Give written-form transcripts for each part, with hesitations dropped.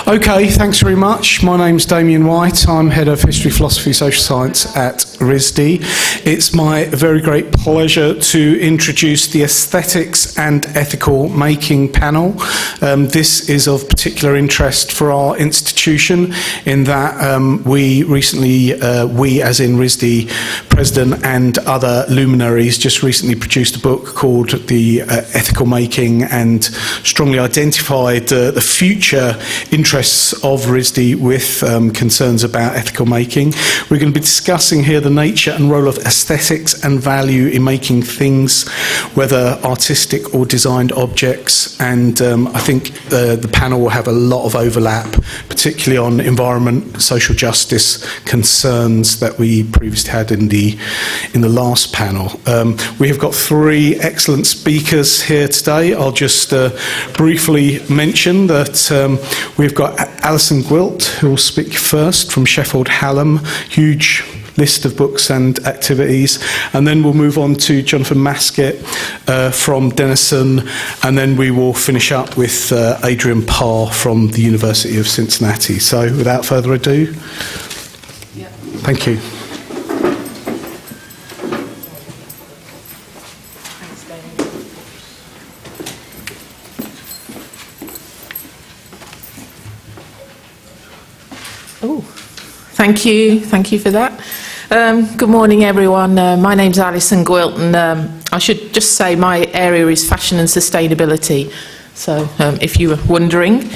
Okay, thanks very much. My name's Damien White. I'm Head of History, Philosophy, Social Science at RISD. It's my very great pleasure to introduce the Aesthetics and Ethical Making panel. This is of particular interest for our institution in that we recently, we as in RISD President and other luminaries, just recently produced a book called The Ethical Making and strongly identified the future interests of RISD with concerns about ethical making. We're going to be discussing here the nature and role of aesthetics and value in making things, whether artistic or designed objects, and I think the panel will have a lot of overlap, particularly on environment, social justice concerns that we previously had in the last panel. We have got three excellent speakers here today. I'll just briefly mention that we've got Alison Gwilt, who will speak first, from Sheffield Hallam, huge list of books and activities, and then we'll move on to Jonathan Maskett from Denison, and then we will finish up with Adrian Parr from the University of Cincinnati. So without further ado, thank you. Thank you for that. Good morning, everyone. My name's Alison Gwilt, and I should just say my area is fashion and sustainability. So, if you were wondering,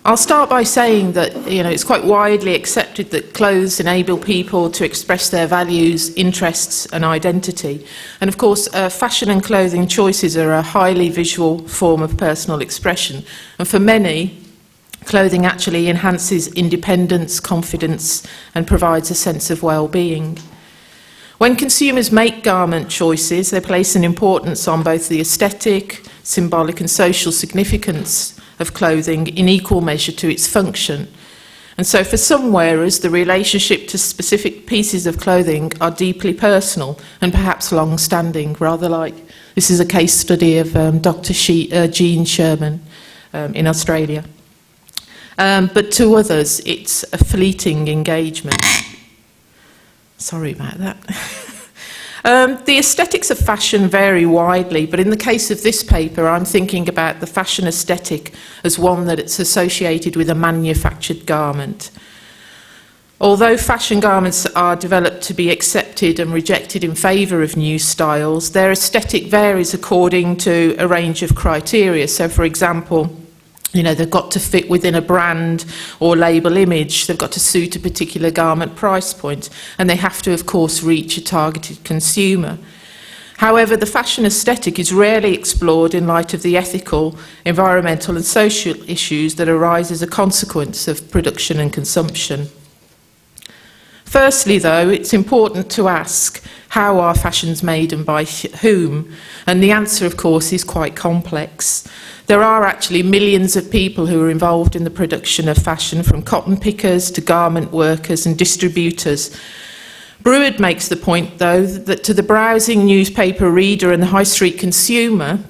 I'll start by saying that it's quite widely accepted that clothes enable people to express their values, interests, and identity. And of course, fashion and clothing choices are a highly visual form of personal expression. And for many, clothing actually enhances independence, confidence, and provides a sense of well-being. When consumers make garment choices, they place an importance on both the aesthetic, symbolic, and social significance of clothing in equal measure to its function. And so for some wearers, the relationship to specific pieces of clothing are deeply personal and perhaps long-standing, rather like this is a case study of Dr. Jean Sherman in Australia. But to others, it's a fleeting engagement. Sorry about that. The aesthetics of fashion vary widely, but in the case of this paper, I'm thinking about the fashion aesthetic as one that it's associated with a manufactured garment. Although fashion garments are developed to be accepted and rejected in favour of new styles, their aesthetic varies according to a range of criteria. So, for example, they've got to fit within a brand or label image, they've got to suit a particular garment price point, and they have to, of course, reach a targeted consumer. However, the fashion aesthetic is rarely explored in light of the ethical, environmental and social issues that arise as a consequence of production and consumption. Firstly, though, it's important to ask, how are fashions made and by whom? And the answer, of course, is quite complex. There are actually millions of people who are involved in the production of fashion, from cotton pickers to garment workers and distributors. Breward makes the point, though, that to the browsing newspaper reader and the high street consumer,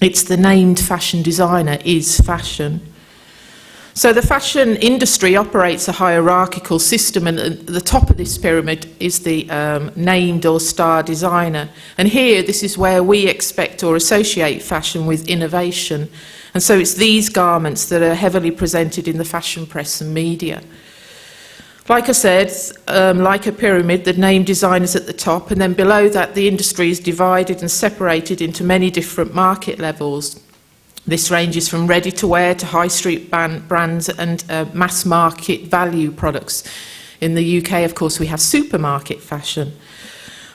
it's the named fashion designer is fashion. So the fashion industry operates a hierarchical system, and at the top of this pyramid is the named or star designer. And here, this is where we expect or associate fashion with innovation. And so it's these garments that are heavily presented in the fashion press and media. Like I said, like a pyramid, the named designers at the top, and then below that, the industry is divided and separated into many different market levels. This ranges from ready-to-wear to high street brands and mass market value products. In the UK, of course, we have supermarket fashion.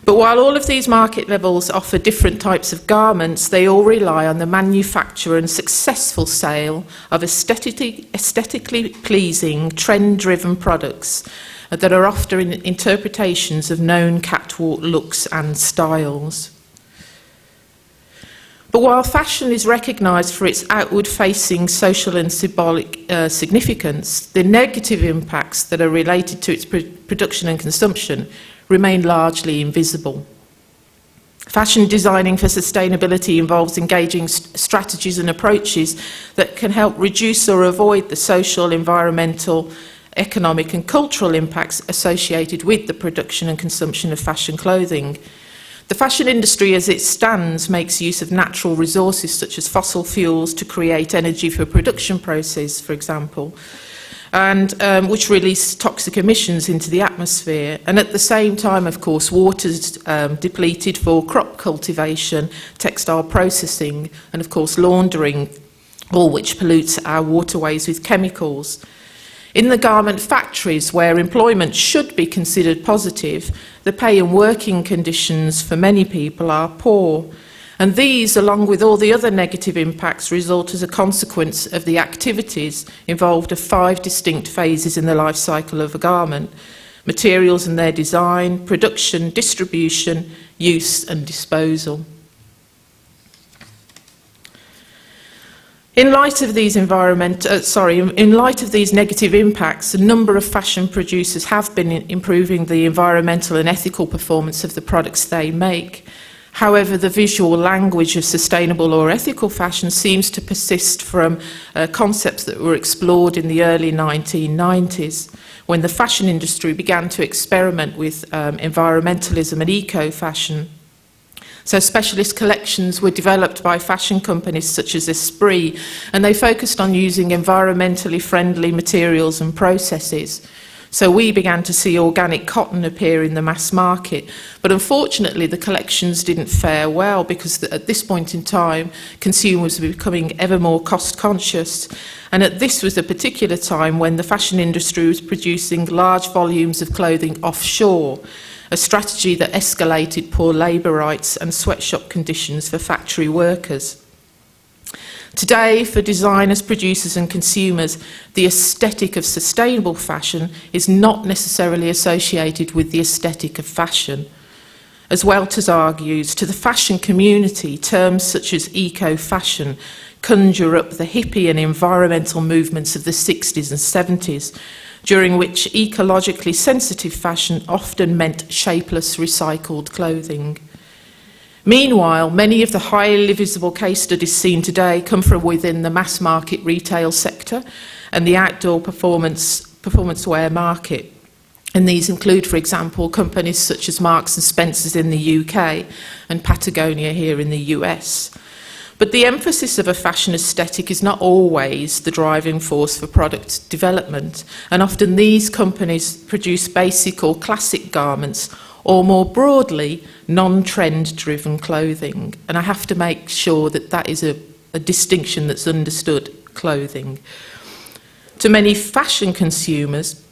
But while all of these market levels offer different types of garments, they all rely on the manufacture and successful sale of aesthetically pleasing, trend-driven products that are often interpretations of known catwalk looks and styles. But while fashion is recognised for its outward-facing social and symbolic significance, the negative impacts that are related to its production and consumption remain largely invisible. Fashion designing for sustainability involves engaging strategies and approaches that can help reduce or avoid the social, environmental, economic and cultural impacts associated with the production and consumption of fashion clothing. The fashion industry as it stands makes use of natural resources such as fossil fuels to create energy for production process, for example, and which release toxic emissions into the atmosphere. And at the same time, of course, water's depleted for crop cultivation, textile processing, and of course laundering, all which pollutes our waterways with chemicals. In the garment factories, where employment should be considered positive, the pay and working conditions for many people are poor. And these, along with all the other negative impacts, result as a consequence of the activities involved of 5 distinct phases in the life cycle of a garment: materials and their design, production, distribution, use and disposal. In light of these negative impacts, a number of fashion producers have been improving the environmental and ethical performance of the products they make. However, the visual language of sustainable or ethical fashion seems to persist from concepts that were explored in the early 1990s, when the fashion industry began to experiment with environmentalism and eco-fashion. So specialist collections were developed by fashion companies such as Esprit, and they focused on using environmentally friendly materials and processes. So we began to see organic cotton appear in the mass market. But unfortunately, the collections didn't fare well because at this point in time, consumers were becoming ever more cost conscious. And this was a particular time when the fashion industry was producing large volumes of clothing offshore, a strategy that escalated poor labour rights and sweatshop conditions for factory workers. Today, for designers, producers and consumers, the aesthetic of sustainable fashion is not necessarily associated with the aesthetic of fashion. As Welters argues, to the fashion community, terms such as eco-fashion conjure up the hippie and environmental movements of the 60s and 70s, during which ecologically sensitive fashion often meant shapeless recycled clothing. Meanwhile, many of the highly visible case studies seen today come from within the mass market retail sector and the outdoor performance wear market. And these include, for example, companies such as Marks and Spencer's in the UK and Patagonia here in the US. But the emphasis of a fashion aesthetic is not always the driving force for product development, and often these companies produce basic or classic garments, or more broadly, non-trend driven clothing. And I have to make sure that that is a distinction that's understood: clothing. To many fashion consumers,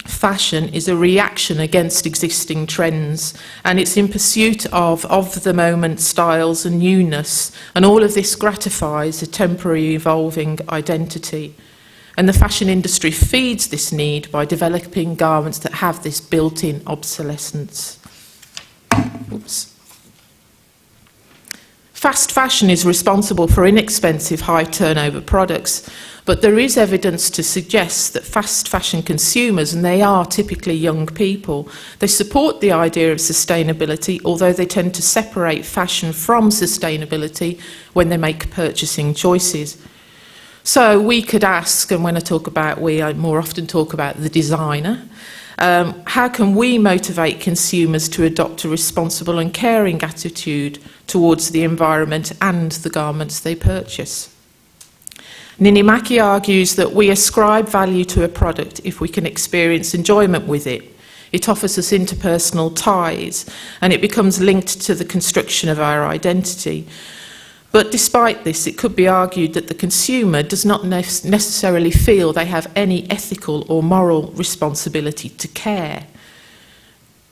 fashion is a reaction against existing trends, and it's in pursuit of the moment styles and newness, and all of this gratifies a temporary evolving identity. And the fashion industry feeds this need by developing garments that have this built-in obsolescence. Oops. Fast fashion is responsible for inexpensive, high-turnover products, but there is evidence to suggest that fast fashion consumers, and they are typically young people, they support the idea of sustainability, although they tend to separate fashion from sustainability when they make purchasing choices. So we could ask, and when I talk about we, I more often talk about the designer, how can we motivate consumers to adopt a responsible and caring attitude towards the environment and the garments they purchase? Ninimaki argues that we ascribe value to a product if we can experience enjoyment with it. It offers us interpersonal ties, and it becomes linked to the construction of our identity. But despite this, it could be argued that the consumer does not necessarily feel they have any ethical or moral responsibility to care.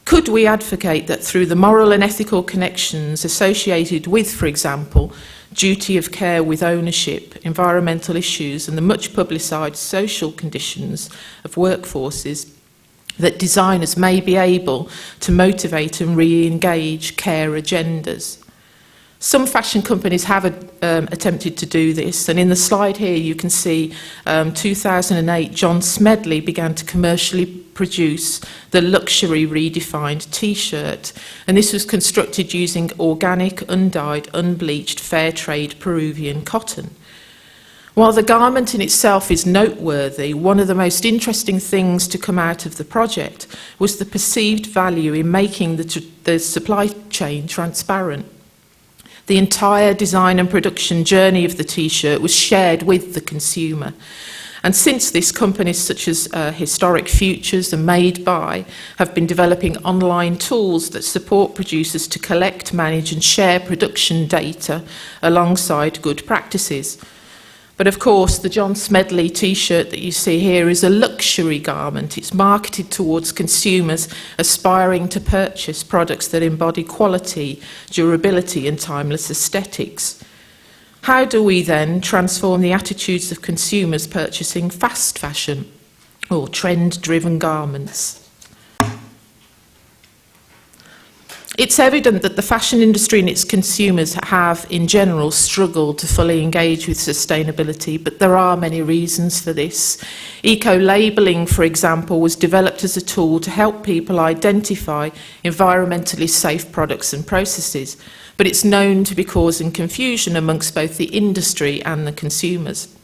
Could we advocate that through the moral and ethical connections associated with, for example, duty of care with ownership, environmental issues, and the much publicised social conditions of workforces, that designers may be able to motivate and re-engage care agendas? Some fashion companies have attempted to do this, and in the slide here you can see 2008 John Smedley began to commercially produce the luxury redefined t-shirt, and this was constructed using organic, undyed, unbleached, fair trade Peruvian cotton. While the garment in itself is noteworthy, one of the most interesting things to come out of the project was the perceived value in making the supply chain transparent. The entire design and production journey of the t-shirt was shared with the consumer. And since this, companies such as Historic Futures and Made By have been developing online tools that support producers to collect, manage and share production data alongside good practices. But of course, the John Smedley t-shirt that you see here is a luxury garment. It's marketed towards consumers aspiring to purchase products that embody quality, durability and timeless aesthetics. How do we then transform the attitudes of consumers purchasing fast fashion or trend-driven garments? It's evident that the fashion industry and its consumers have, in general, struggled to fully engage with sustainability, but there are many reasons for this. Eco-labelling, for example, was developed as a tool to help people identify environmentally safe products and processes, but it's known to be causing confusion amongst both the industry and the consumers.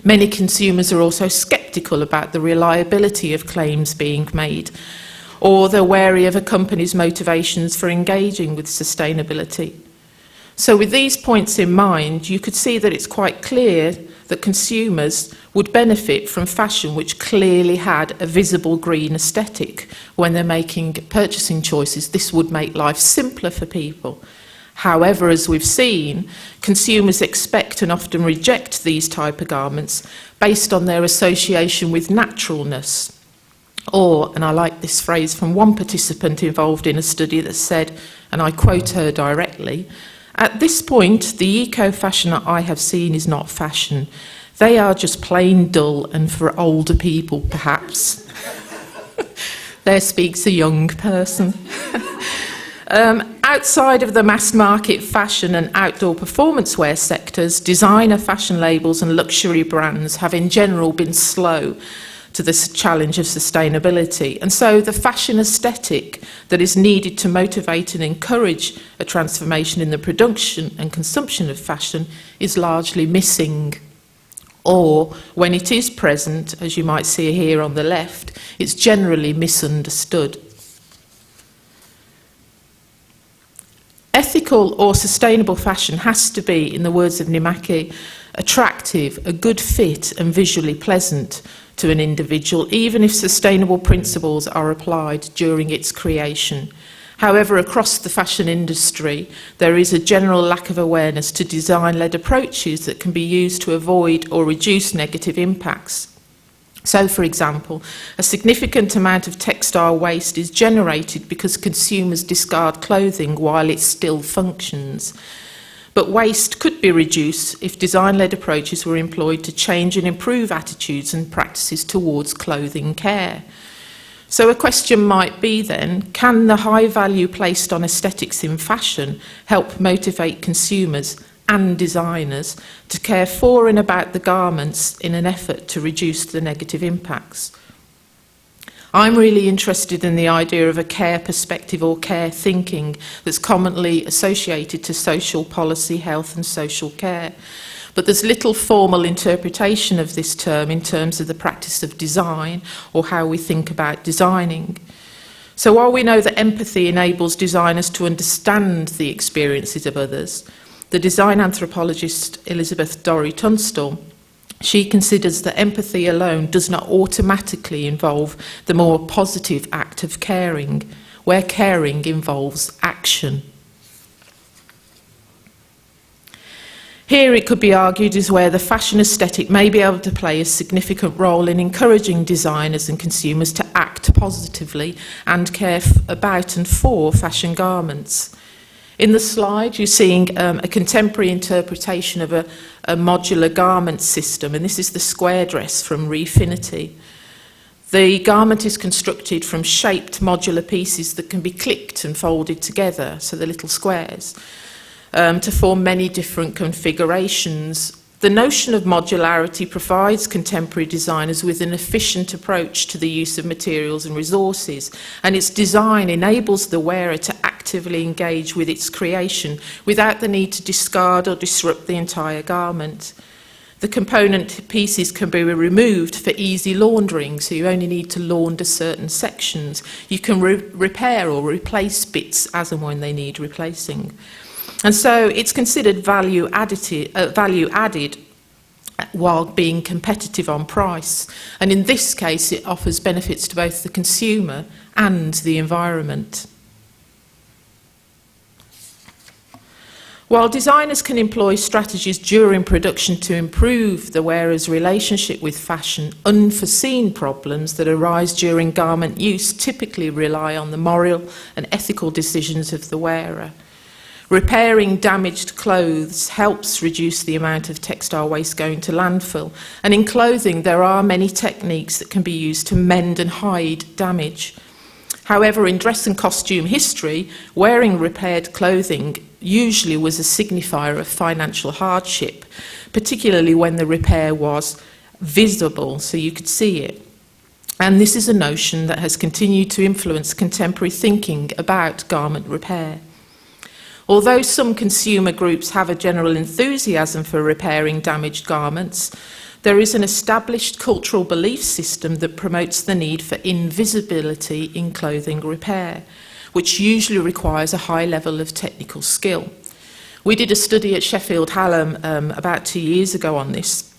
Many consumers are also sceptical about the reliability of claims being made, or they're wary of a company's motivations for engaging with sustainability. So with these points in mind, you could see that it's quite clear that consumers would benefit from fashion which clearly had a visible green aesthetic when they're making purchasing choices. This would make life simpler for people. However, as we've seen, consumers expect and often reject these type of garments based on their association with naturalness. Or, and I like this phrase from one participant involved in a study that said, and I quote her directly, "At this point, the eco-fashion that I have seen is not fashion. They are just plain dull and for older people, perhaps." There speaks a young person. Outside of the mass market fashion and outdoor performance wear sectors, designer fashion labels and luxury brands have in general been slow to this challenge of sustainability. And so the fashion aesthetic that is needed to motivate and encourage a transformation in the production and consumption of fashion is largely missing. Or, when it is present, as you might see here on the left, it's generally misunderstood. Ethical or sustainable fashion has to be, in the words of Nimaki, attractive, a good fit and visually pleasant to an individual, even if sustainable principles are applied during its creation. However, across the fashion industry, there is a general lack of awareness to design-led approaches that can be used to avoid or reduce negative impacts. So, for example, a significant amount of textile waste is generated because consumers discard clothing while it still functions. But waste could be reduced if design-led approaches were employed to change and improve attitudes and practices towards clothing care. So a question might be then, can the high value placed on aesthetics in fashion help motivate consumers and designers to care for and about the garments in an effort to reduce the negative impacts? I'm really interested in the idea of a care perspective or care thinking that's commonly associated to social policy, health and social care. But there's little formal interpretation of this term in terms of the practice of design or how we think about designing. So while we know that empathy enables designers to understand the experiences of others, the design anthropologist Elizabeth Dorry Tunstall, she considers that empathy alone does not automatically involve the more positive act of caring, where caring involves action. Here it could be argued is where the fashion aesthetic may be able to play a significant role in encouraging designers and consumers to act positively and care about and for fashion garments. In the slide, you're seeing a contemporary interpretation of a modular garment system, and this is the square dress from Refinity. The garment is constructed from shaped modular pieces that can be clicked and folded together, so the little squares. to form many different configurations. The notion of modularity provides contemporary designers with an efficient approach to the use of materials and resources, and its design enables the wearer to actively engage with its creation without the need to discard or disrupt the entire garment. The component pieces can be removed for easy laundering, so you only need to launder certain sections. You can repair or replace bits as and when they need replacing. And so it's considered value added while being competitive on price. And in this case, it offers benefits to both the consumer and the environment. While designers can employ strategies during production to improve the wearer's relationship with fashion, unforeseen problems that arise during garment use typically rely on the moral and ethical decisions of the wearer. Repairing damaged clothes helps reduce the amount of textile waste going to landfill, and in clothing there are many techniques that can be used to mend and hide damage. However, in dress and costume history, wearing repaired clothing usually was a signifier of financial hardship, particularly when the repair was visible, so you could see it. And this is a notion that has continued to influence contemporary thinking about garment repair. Although some consumer groups have a general enthusiasm for repairing damaged garments, there is an established cultural belief system that promotes the need for invisibility in clothing repair, which usually requires a high level of technical skill. We did a study at Sheffield Hallam about 2 years ago on this,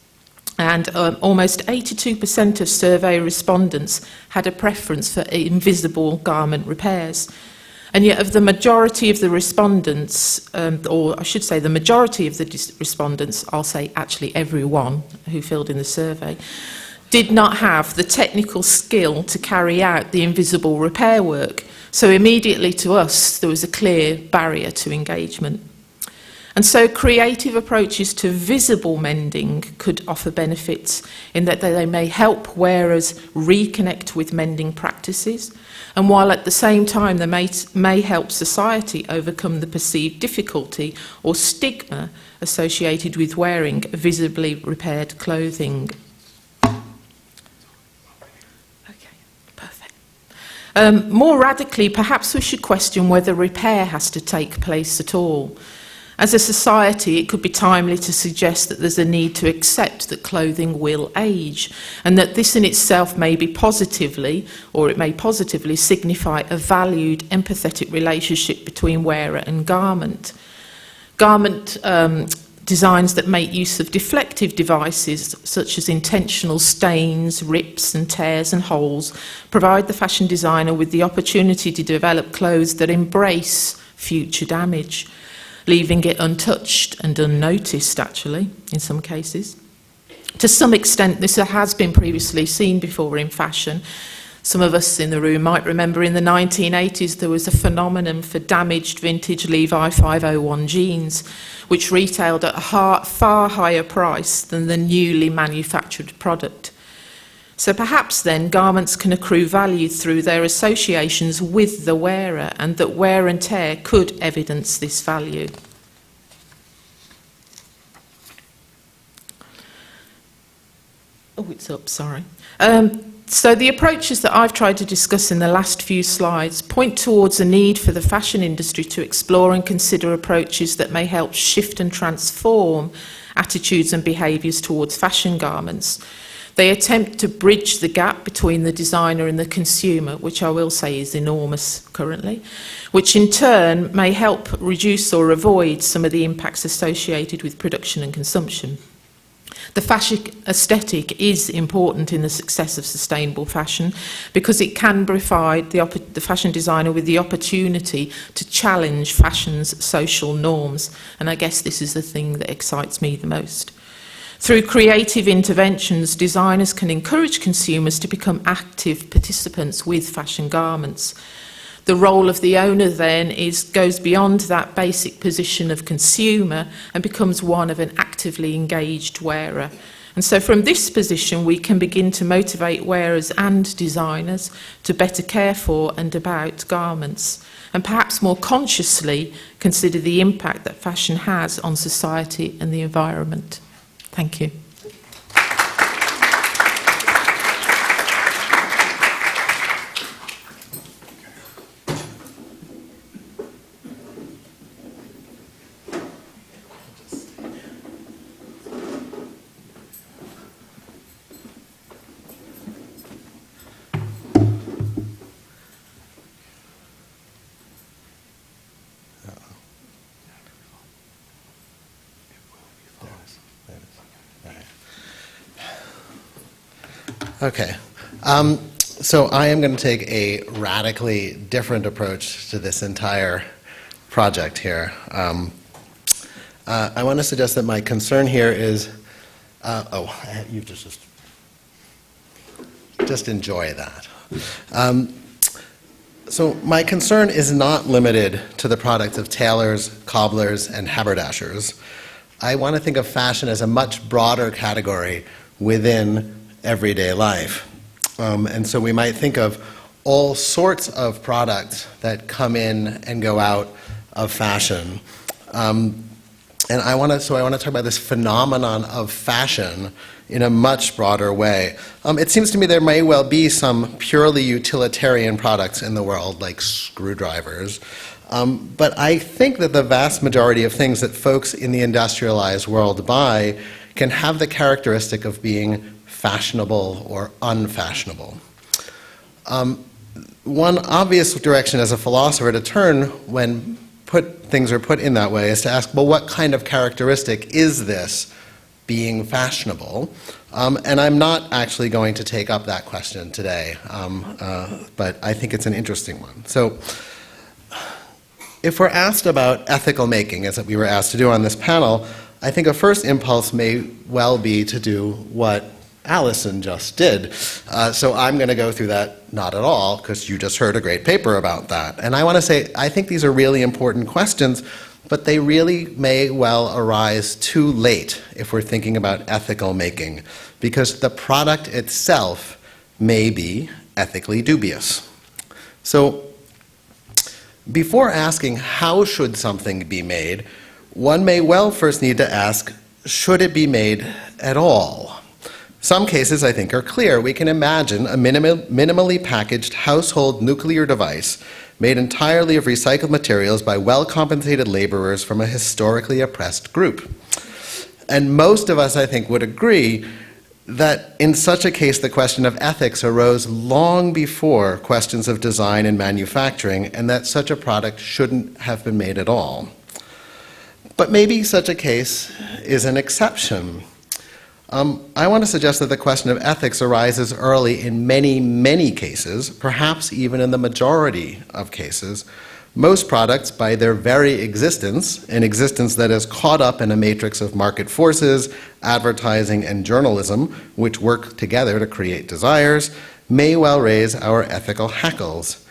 and almost 82% of survey respondents had a preference for invisible garment repairs. And yet of the majority of the respondents, or I should say the majority of the respondents, I'll say actually everyone who filled in the survey, did not have the technical skill to carry out the invisible repair work. So immediately to us, there was a clear barrier to engagement. And so creative approaches to visible mending could offer benefits in that they may help wearers reconnect with mending practices, and while at the same time they may help society overcome the perceived difficulty or stigma associated with wearing visibly repaired clothing. Okay, perfect. More radically, perhaps we should question whether repair has to take place at all. As a society, it could be timely to suggest that there's a need to accept that clothing will age, and that this in itself may be positively, or it may positively signify a valued, empathetic relationship between wearer and garment. Garment designs that make use of deflective devices, such as intentional stains, rips and tears and holes, provide the fashion designer with the opportunity to develop clothes that embrace future damage, leaving it untouched and unnoticed, actually, in some cases. To some extent, this has been previously seen before in fashion. Some of us in the room might remember in the 1980s there was a phenomenon for damaged vintage Levi 501 jeans, which retailed at a far higher price than the newly manufactured product. So perhaps then garments can accrue value through their associations with the wearer, and that wear and tear could evidence this value. Oh, it's up, sorry. So the approaches that I've tried to discuss in the last few slides point towards a need for the fashion industry to explore and consider approaches that may help shift and transform attitudes and behaviours towards fashion garments. They attempt to bridge the gap between the designer and the consumer, which I will say is enormous currently, which in turn may help reduce or avoid some of the impacts associated with production and consumption. The fashion aesthetic is important in the success of sustainable fashion because it can provide the fashion designer with the opportunity to challenge fashion's social norms. And I guess this is the thing that excites me the most. Through creative interventions, designers can encourage consumers to become active participants with fashion garments. The role of the owner then goes beyond that basic position of consumer and becomes one of an actively engaged wearer. And so from this position, we can begin to motivate wearers and designers to better care for and about garments, and perhaps more consciously consider the impact that fashion has on society and the environment. Thank you. Okay, so I am going to take a radically different approach to this entire project here. I want to suggest that my concern here is, you just enjoy that. So my concern is not limited to the products of tailors, cobblers, and haberdashers. I want to think of fashion as a much broader category within everyday life. And so we might think of all sorts of products that come in and go out of fashion. And I want to talk about this phenomenon of fashion in a much broader way. It seems to me there may well be some purely utilitarian products in the world, like screwdrivers. But I think that the vast majority of things that folks in the industrialized world buy can have the characteristic of being fashionable or unfashionable. One obvious direction as a philosopher to turn when things are put in that way is to ask, well, what kind of characteristic is this being fashionable? And I'm not actually going to take up that question today, but I think it's an interesting one. So if we're asked about ethical making, as we were asked to do on this panel, I think a first impulse may well be to do what Alison just did. So I'm going to go through that not at all, because you just heard a great paper about that. And I want to say, I think these are really important questions, but they really may well arise too late if we're thinking about ethical making, because the product itself may be ethically dubious. So before asking how should something be made, one may well first need to ask, should it be made at all? Some cases, I think, are clear. We can imagine a minimally packaged household nuclear device made entirely of recycled materials by well-compensated laborers from a historically oppressed group. And most of us, I think, would agree that in such a case, the question of ethics arose long before questions of design and manufacturing, and that such a product shouldn't have been made at all. But maybe such a case is an exception. I want to suggest that the question of ethics arises early in many, many cases, perhaps even in the majority of cases. Most products, by their very existence, an existence that is caught up in a matrix of market forces, advertising, and journalism, which work together to create desires, may well raise our ethical hackles.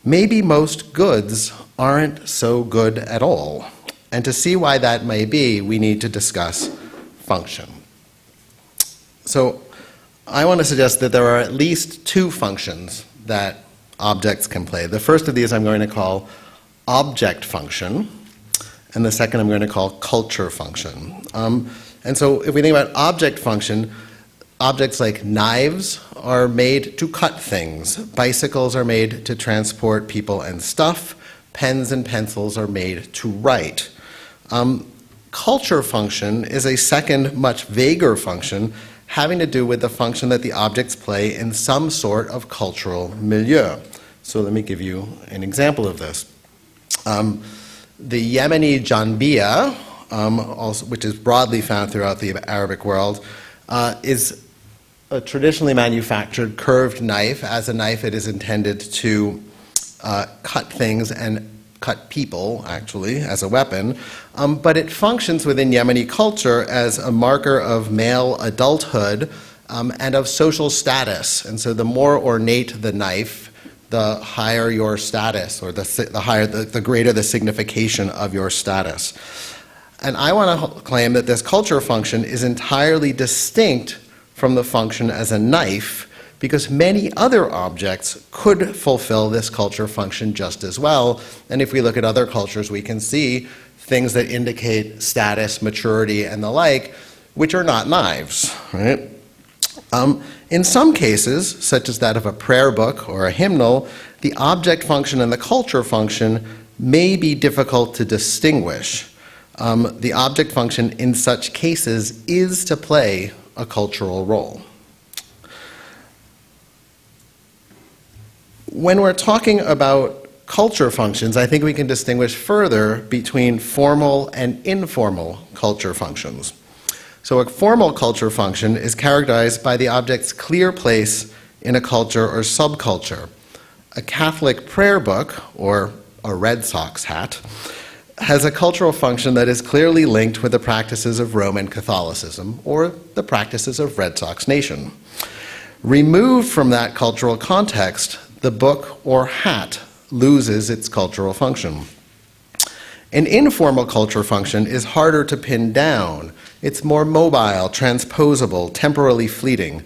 Maybe most goods aren't so good at all. And to see why that may be, we need to discuss function. So I want to suggest that there are at least two functions that objects can play. The first of these I'm going to call object function, and the second I'm going to call culture function. And so if we think about object function, objects like knives are made to cut things. Bicycles are made to transport people and stuff. Pens and pencils are made to write. Culture function is a second, much vaguer function having to do with the function that the objects play in some sort of cultural milieu. So let me give you an example of this. The Yemeni janbiya, which is broadly found throughout the Arabic world, is a traditionally manufactured curved knife. As a knife, it is intended to cut things and cut people, actually, as a weapon. But it functions within Yemeni culture as a marker of male adulthood and of social status. And so the more ornate the knife, the higher your status, or the greater the signification of your status. And I want to claim that this culture function is entirely distinct from the function as a knife, because many other objects could fulfill this culture function just as well. And if we look at other cultures, we can see things that indicate status, maturity, and the like, which are not knives, right? In some cases, such as that of a prayer book or a hymnal, the object function and the culture function may be difficult to distinguish. The object function in such cases is to play a cultural role. When we're talking about culture functions, I think we can distinguish further between formal and informal culture functions. So a formal culture function is characterized by the object's clear place in a culture or subculture. A Catholic prayer book, or a Red Sox hat, has a cultural function that is clearly linked with the practices of Roman Catholicism or the practices of Red Sox Nation. Removed from that cultural context, the book or hat loses its cultural function. An informal culture function is harder to pin down. It's more mobile, transposable, temporally fleeting.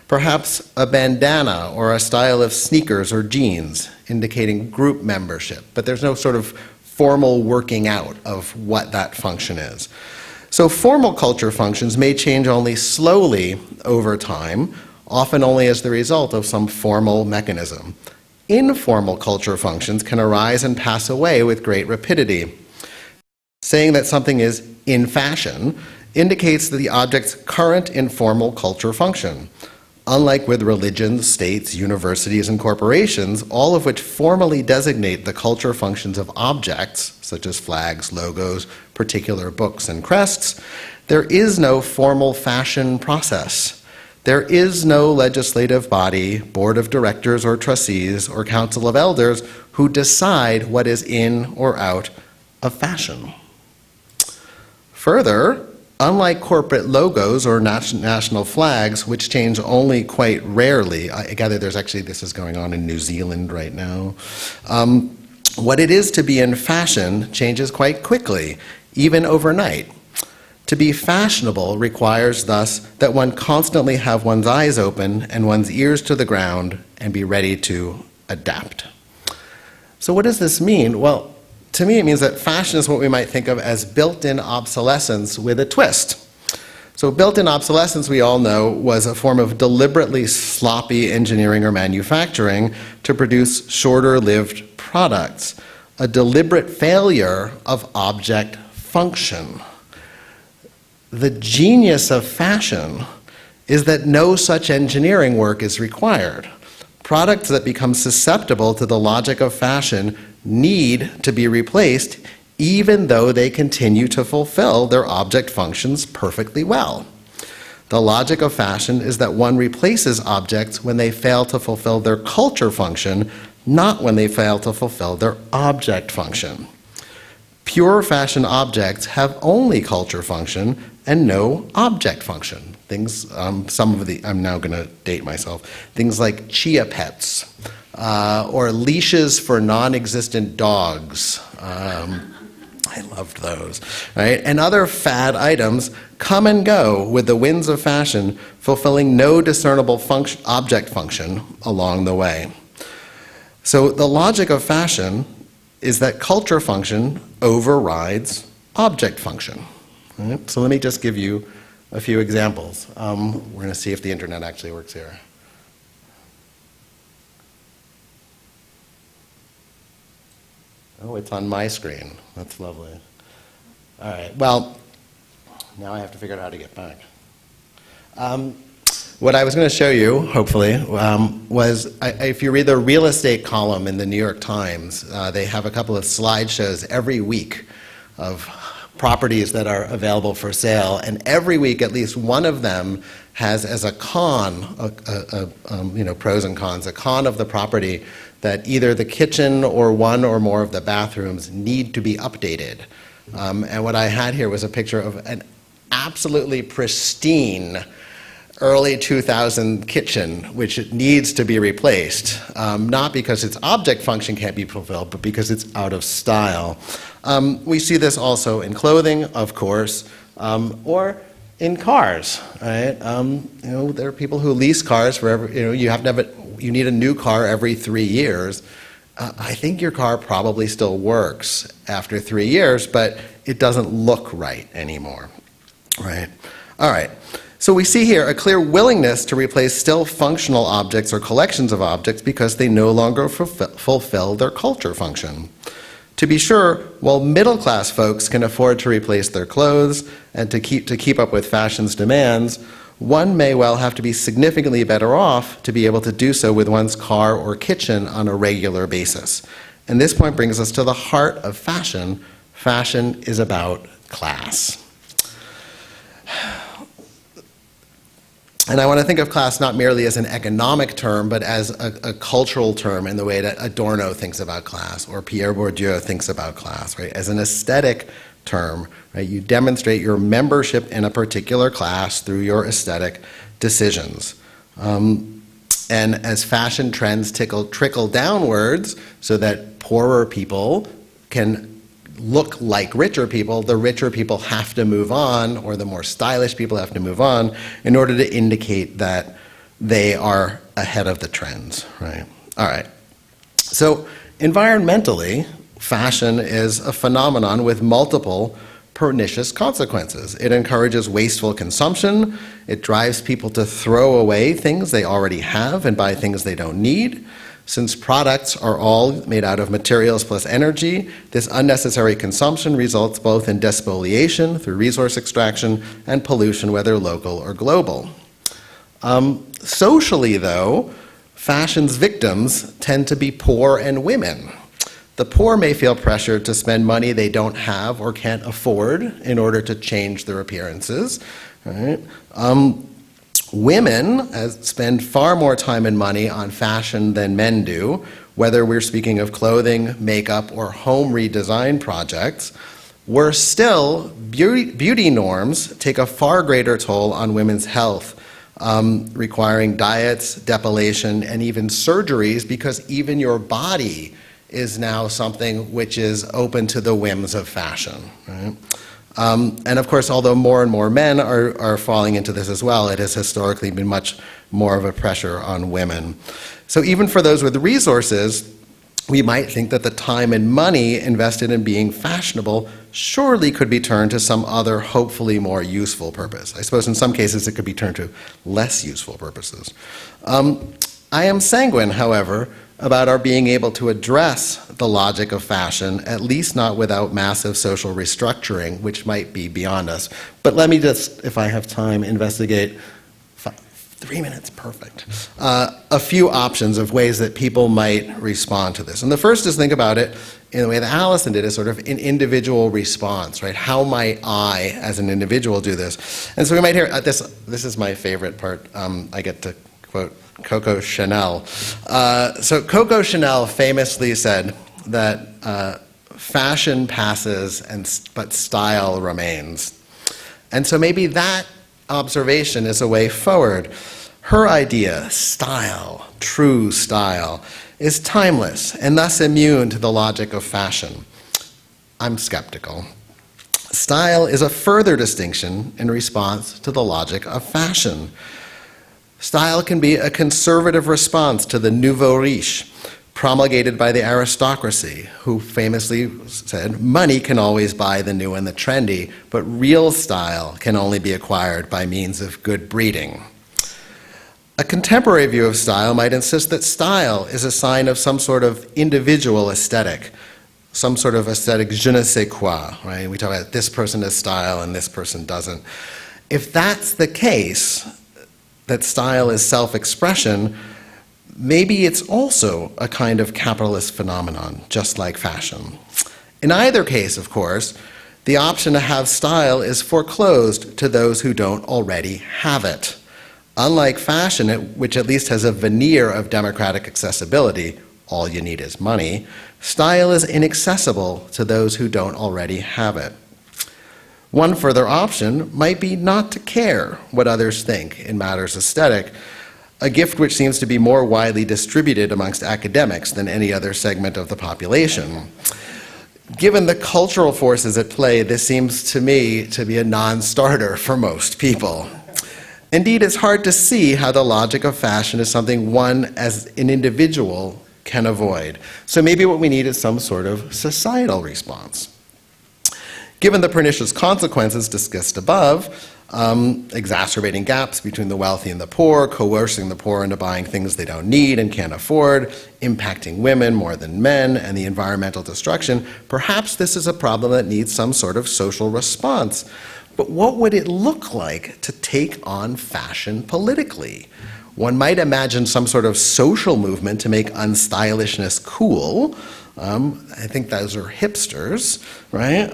Perhaps a bandana or a style of sneakers or jeans indicating group membership, but there's no sort of formal working out of what that function is. So formal culture functions may change only slowly over time, often only as the result of some formal mechanism. Informal culture functions can arise and pass away with great rapidity. Saying that something is in fashion indicates the object's current informal culture function. Unlike with religions, states, universities, and corporations, all of which formally designate the culture functions of objects, such as flags, logos, particular books, and crests, there is no formal fashion process. There is no legislative body, board of directors or trustees, or council of elders who decide what is in or out of fashion. Further, unlike corporate logos or national flags, which change only quite rarely, I gather this is going on in New Zealand right now, what it is to be in fashion changes quite quickly, even overnight. To be fashionable requires thus that one constantly have one's eyes open and one's ears to the ground and be ready to adapt. So what does this mean? Well, to me it means that fashion is what we might think of as built-in obsolescence with a twist. So built-in obsolescence, we all know, was a form of deliberately sloppy engineering or manufacturing to produce shorter-lived products, a deliberate failure of object function. The genius of fashion is that no such engineering work is required. Products that become susceptible to the logic of fashion need to be replaced even though they continue to fulfill their object functions perfectly well. The logic of fashion is that one replaces objects when they fail to fulfill their culture function, not when they fail to fulfill their object function. Pure fashion objects have only culture function and no object function. Things, I'm now going to date myself, things like chia pets or leashes for non-existent dogs. I loved those, right? And other fad items come and go with the winds of fashion, fulfilling no discernible object function along the way. So the logic of fashion is that culture function overrides object function. Right? So let me just give you a few examples. We're going to see if the internet actually works here. Oh, it's on my screen. That's lovely. All right. Well, now I have to figure out how to get back. What I was going to show you, hopefully, was if you read the real estate column in the New York Times, they have a couple of slideshows every week of properties that are available for sale, and every week at least one of them has as a con, pros and cons, a con of the property that either the kitchen or one or more of the bathrooms need to be updated. And what I had here was a picture of an absolutely pristine early 2000 kitchen, which it needs to be replaced, not because its object function can't be fulfilled, but because it's out of style. We see this also in clothing, of course, or in cars, right? There are people who lease cars for you need a new car every 3 years. I think your car probably still works after 3 years, but it doesn't look right anymore, right? All right. So we see here a clear willingness to replace still functional objects or collections of objects because they no longer fulfill their culture function. To be sure, while middle-class folks can afford to replace their clothes and to keep up with fashion's demands, one may well have to be significantly better off to be able to do so with one's car or kitchen on a regular basis. And this point brings us to the heart of fashion. Fashion is about class. And I want to think of class not merely as an economic term, but as a cultural term in the way that Adorno thinks about class or Pierre Bourdieu thinks about class, right? As an aesthetic term, right? You demonstrate your membership in a particular class through your aesthetic decisions. And as fashion trends trickle downwards so that poorer people can look like richer people, the richer people have to move on, or the more stylish people have to move on in order to indicate that they are ahead of the trends, right? All right. So environmentally, fashion is a phenomenon with multiple pernicious consequences. It encourages wasteful consumption. It drives people to throw away things they already have and buy things they don't need. Since products are all made out of materials plus energy, this unnecessary consumption results both in despoliation through resource extraction and pollution, whether local or global. Socially, though, fashion's victims tend to be poor and women. The poor may feel pressured to spend money they don't have or can't afford in order to change their appearances. Right? Women spend far more time and money on fashion than men do, whether we're speaking of clothing, makeup, or home redesign projects. Worse still, beauty norms take a far greater toll on women's health, requiring diets, depilation, and even surgeries, because even your body is now something which is open to the whims of fashion. Right? And of course, although more and more men are falling into this as well, it has historically been much more of a pressure on women. So even for those with resources, we might think that the time and money invested in being fashionable surely could be turned to some other, hopefully more useful purpose. I suppose in some cases it could be turned to less useful purposes. I am sanguine, however, about our being able to address the logic of fashion, at least not without massive social restructuring, which might be beyond us. But let me just, if I have time, investigate 3 minutes, perfect. A few options of ways that people might respond to this. And the first is think about it in the way that Allison did, as sort of an individual response, right? How might I, as an individual, do this? And so we might hear, this is my favorite part. I get to quote Coco Chanel. So Coco Chanel famously said that fashion passes, but style remains. And so maybe that observation is a way forward. Her idea, style, true style, is timeless and thus immune to the logic of fashion. I'm skeptical. Style is a further distinction in response to the logic of fashion. Style can be a conservative response to the nouveau riche, promulgated by the aristocracy, who famously said, money can always buy the new and the trendy, but real style can only be acquired by means of good breeding. A contemporary view of style might insist that style is a sign of some sort of individual aesthetic, some sort of aesthetic je ne sais quoi, right? We talk about this person has style and this person doesn't. If that's the case, that style is self-expression, maybe it's also a kind of capitalist phenomenon, just like fashion. In either case, of course, the option to have style is foreclosed to those who don't already have it. Unlike fashion, which at least has a veneer of democratic accessibility, all you need is money, style is inaccessible to those who don't already have it. One further option might be not to care what others think in matters aesthetic, a gift which seems to be more widely distributed amongst academics than any other segment of the population. Given the cultural forces at play, this seems to me to be a non-starter for most people. Indeed, it's hard to see how the logic of fashion is something one as an individual can avoid. So maybe what we need is some sort of societal response. Given the pernicious consequences discussed above, exacerbating gaps between the wealthy and the poor, coercing the poor into buying things they don't need and can't afford, impacting women more than men, and the environmental destruction, perhaps this is a problem that needs some sort of social response. But what would it look like to take on fashion politically? One might imagine some sort of social movement to make unstylishness cool. I think those are hipsters, right?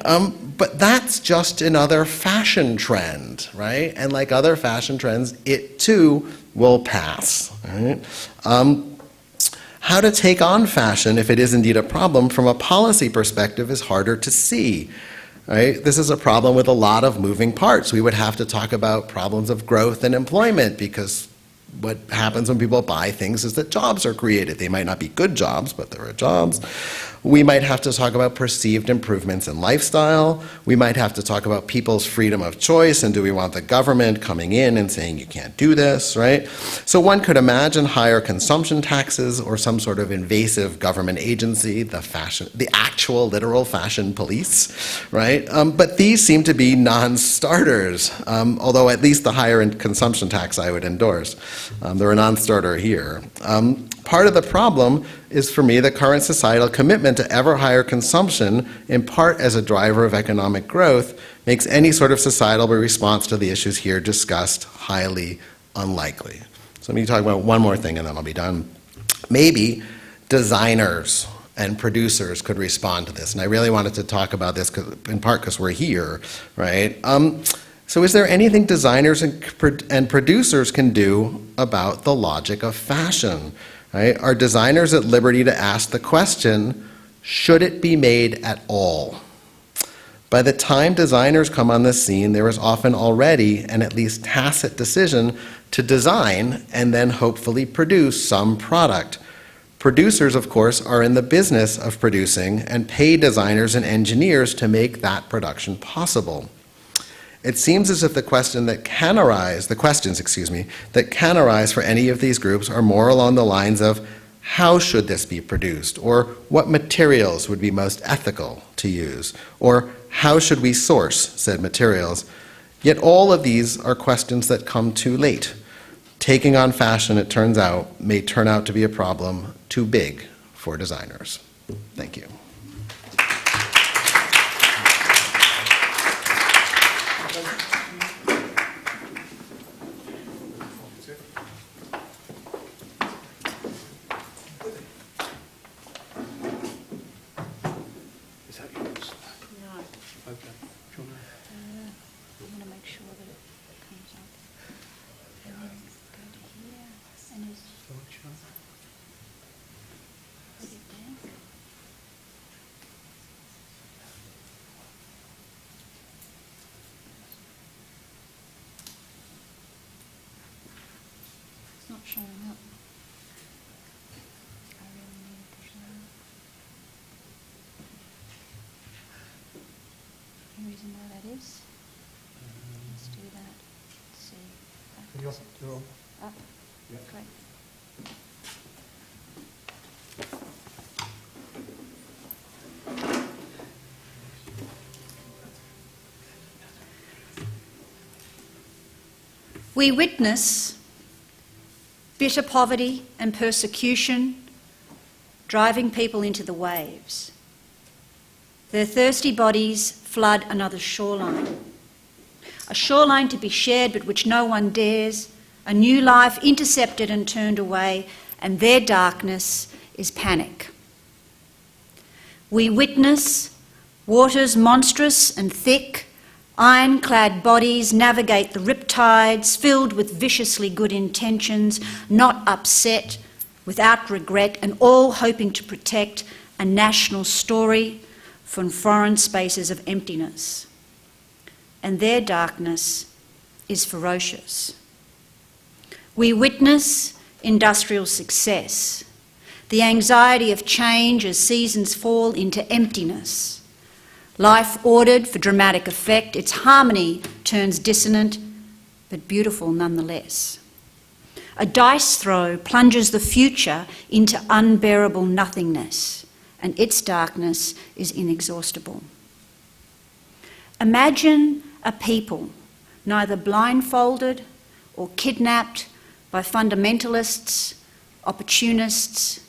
But that's just another fashion trend, right? And like other fashion trends, it too will pass, right? How to take on fashion, if it is indeed a problem, from a policy perspective is harder to see. Right? This is a problem with a lot of moving parts. We would have to talk about problems of growth and employment, because what happens when people buy things is that jobs are created. They might not be good jobs, but there are jobs. We might have to talk about perceived improvements in lifestyle. We might have to talk about people's freedom of choice, and do we want the government coming in and saying you can't do this, right? So one could imagine higher consumption taxes or some sort of invasive government agency, the actual literal fashion police, right? But these seem to be non-starters, although at least the higher consumption tax I would endorse. They're a non-starter here. Part of the problem is, for me, the current societal commitment to ever higher consumption, in part as a driver of economic growth, makes any sort of societal response to the issues here discussed highly unlikely. So let me talk about one more thing and then I'll be done. Maybe designers and producers could respond to this. And I really wanted to talk about this in part because we're here, right? So is there anything designers and producers can do about the logic of fashion? Right? Are designers at liberty to ask the question, should it be made at all? By the time designers come on the scene, there is often already an at least tacit decision to design and then hopefully produce some product. Producers, of course, are in the business of producing and pay designers and engineers to make that production possible. It seems as if the questions that can arise for any of these groups are more along the lines of how should this be produced, or what materials would be most ethical to use, or how should we source said materials. Yet all of these are questions that come too late. Taking on fashion, it turns out, may turn out to be a problem too big for designers. Thank you. Not showing up. I really need it to show up. Any reason why that is? Let's do that. Let's see. You're on. Up. Yep. Great. We witness bitter poverty and persecution driving people into the waves. Their thirsty bodies flood another shoreline. A shoreline to be shared but which no one dares, a new life intercepted and turned away, and their darkness is panic. We witness waters monstrous and thick, iron-clad bodies navigate the riptides filled with viciously good intentions, not upset, without regret, and all hoping to protect a national story from foreign spaces of emptiness. and their darkness is ferocious. We witness industrial success, the anxiety of change as seasons fall into emptiness. Life ordered for dramatic effect, its harmony turns dissonant, but beautiful nonetheless. A dice throw plunges the future into unbearable nothingness, and its darkness is inexhaustible. Imagine a people neither blindfolded or kidnapped by fundamentalists, opportunists,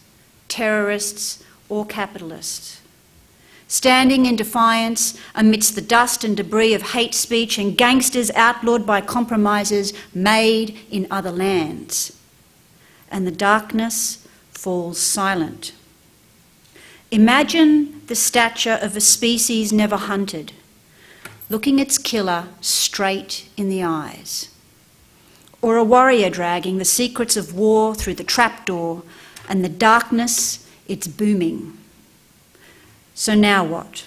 terrorists, or capitalists, standing in defiance amidst the dust and debris of hate speech and gangsters outlawed by compromises made in other lands. And the darkness falls silent. Imagine the stature of a species never hunted, looking its killer straight in the eyes. Or a warrior dragging the secrets of war through the trapdoor, and the darkness, it's booming. So now what?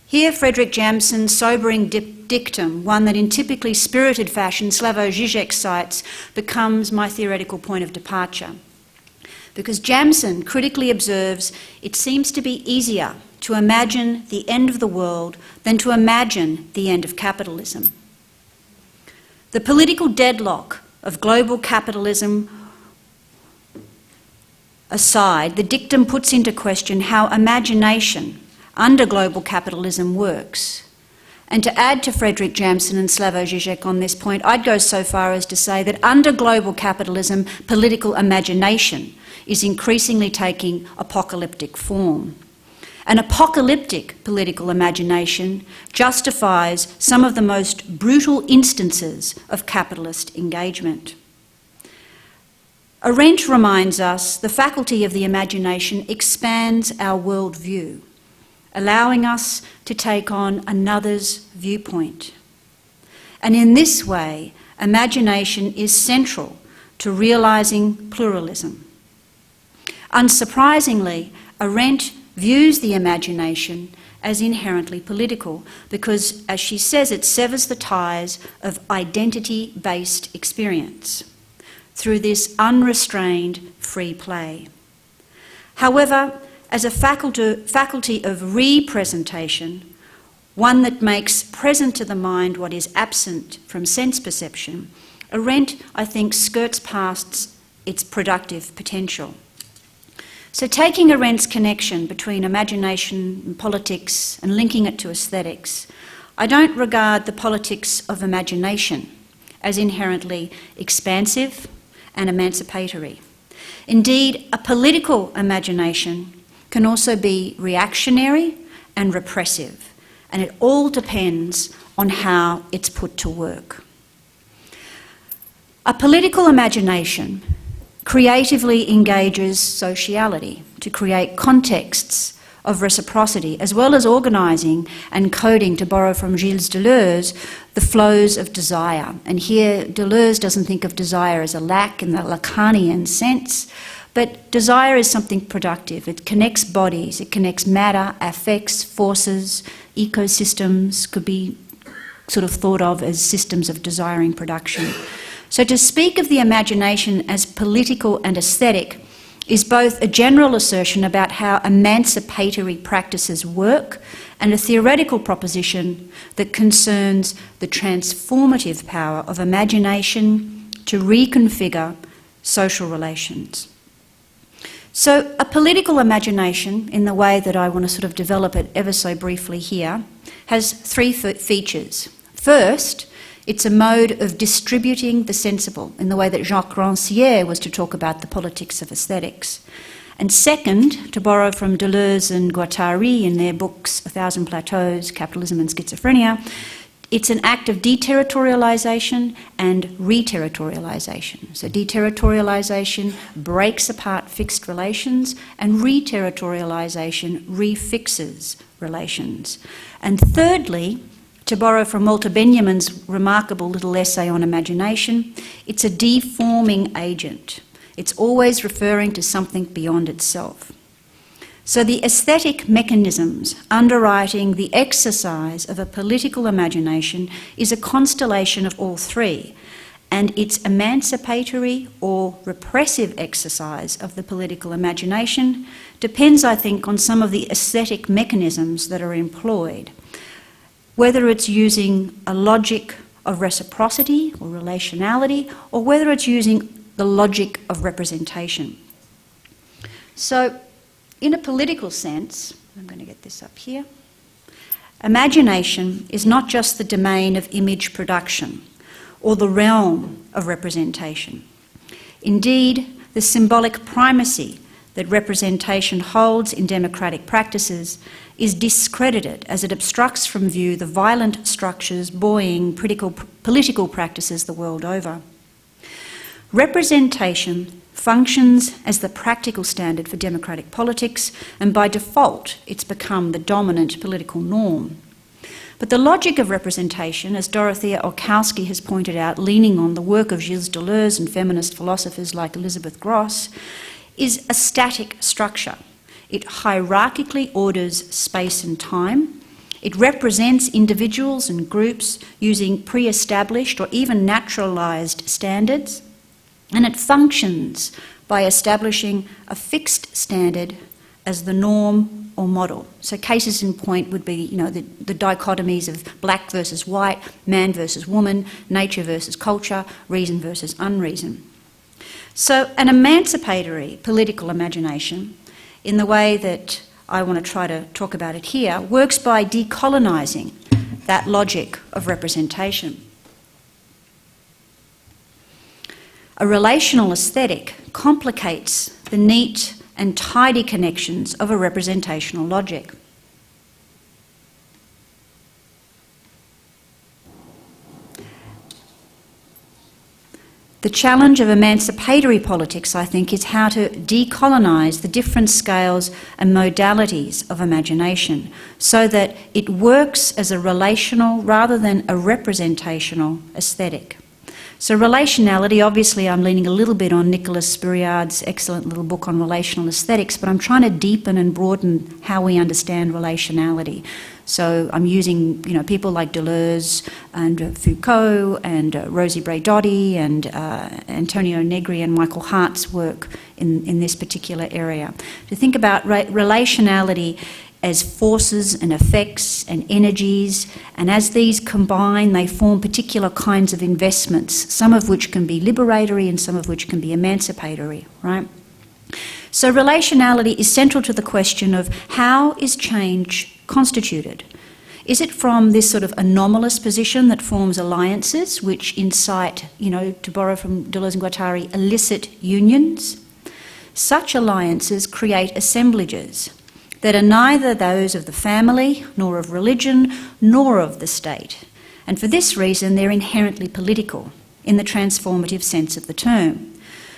Here Frederick Jamson's sobering dictum, one that in typically spirited fashion Slavoj Žižek cites, becomes my theoretical point of departure. Because Jamson critically observes, it seems to be easier to imagine the end of the world than to imagine the end of capitalism. The political deadlock of global capitalism aside, the dictum puts into question how imagination under global capitalism works. And to add to Frederick Jamson and Slavoj Žižek on this point, I'd go so far as to say that under global capitalism, political imagination is increasingly taking apocalyptic form. An apocalyptic political imagination justifies some of the most brutal instances of capitalist engagement. Arendt reminds us the faculty of the imagination expands our worldview, allowing us to take on another's viewpoint. And in this way, imagination is central to realising pluralism. Unsurprisingly, Arendt views the imagination as inherently political because, as she says, it severs the ties of identity-based experience through this unrestrained free play. However, as a faculty of representation, one that makes present to the mind what is absent from sense perception, Arendt, I think, skirts past its productive potential. So taking Arendt's connection between imagination and politics and linking it to aesthetics, I don't regard the politics of imagination as inherently expansive and emancipatory. Indeed, a political imagination can also be reactionary and repressive, and it all depends on how it's put to work. A political imagination creatively engages sociality to create contexts of reciprocity, as well as organising and coding, to borrow from Gilles Deleuze, the flows of desire. And here Deleuze doesn't think of desire as a lack in the Lacanian sense, but desire is something productive. It connects bodies, it connects matter, affects, forces, ecosystems, could be sort of thought of as systems of desiring production. So to speak of the imagination as political and aesthetic is both a general assertion about how emancipatory practices work and a theoretical proposition that concerns the transformative power of imagination to reconfigure social relations. So a political imagination, in the way that I want to sort of develop it ever so briefly here, has three features. First, it's a mode of distributing the sensible, in the way that Jacques Rancière was to talk about the politics of aesthetics. And second, to borrow from Deleuze and Guattari in their books A Thousand Plateaus, Capitalism and Schizophrenia, it's an act of deterritorialisation and reterritorialisation. So deterritorialisation breaks apart fixed relations, and reterritorialisation refixes relations. And thirdly, to borrow from Walter Benjamin's remarkable little essay on imagination, it's a deforming agent. It's always referring to something beyond itself. So the aesthetic mechanisms underwriting the exercise of a political imagination is a constellation of all three, and its emancipatory or repressive exercise of the political imagination depends, I think, on some of the aesthetic mechanisms that are employed, whether it's using a logic of reciprocity or relationality, or whether it's using the logic of representation. So, in a political sense, I'm going to get this up here, imagination is not just the domain of image production or the realm of representation. Indeed, the symbolic primacy that representation holds in democratic practices is discredited as it obstructs from view the violent structures buoying political practices the world over. Representation functions as the practical standard for democratic politics, and by default it's become the dominant political norm. But the logic of representation, as Dorothea Orkowski has pointed out, leaning on the work of Gilles Deleuze and feminist philosophers like Elizabeth Gross, is a static structure. It hierarchically orders space and time. It represents individuals and groups using pre-established or even naturalised standards. And it functions by establishing a fixed standard as the norm or model. So cases in point would be, the dichotomies of black versus white, man versus woman, nature versus culture, reason versus unreason. So an emancipatory political imagination, in the way that I want to try to talk about it here, works by decolonising that logic of representation. A relational aesthetic complicates the neat and tidy connections of a representational logic. The challenge of emancipatory politics, I think, is how to decolonise the different scales and modalities of imagination so that it works as a relational rather than a representational aesthetic. So relationality, obviously I'm leaning a little bit on Nicholas Spuriard's excellent little book on relational aesthetics, but I'm trying to deepen and broaden how we understand relationality. So I'm using, people like Deleuze and Foucault and Rosie Braidotti and Antonio Negri and Michael Hart's work in this particular area. To think about relationality as forces and effects and energies, and as these combine, they form particular kinds of investments, some of which can be liberatory and some of which can be emancipatory, right? So relationality is central to the question of how is change constituted? Is it from this sort of anomalous position that forms alliances which incite, to borrow from Deleuze and Guattari, illicit unions? Such alliances create assemblages that are neither those of the family, nor of religion, nor of the state. And for this reason, they're inherently political in the transformative sense of the term.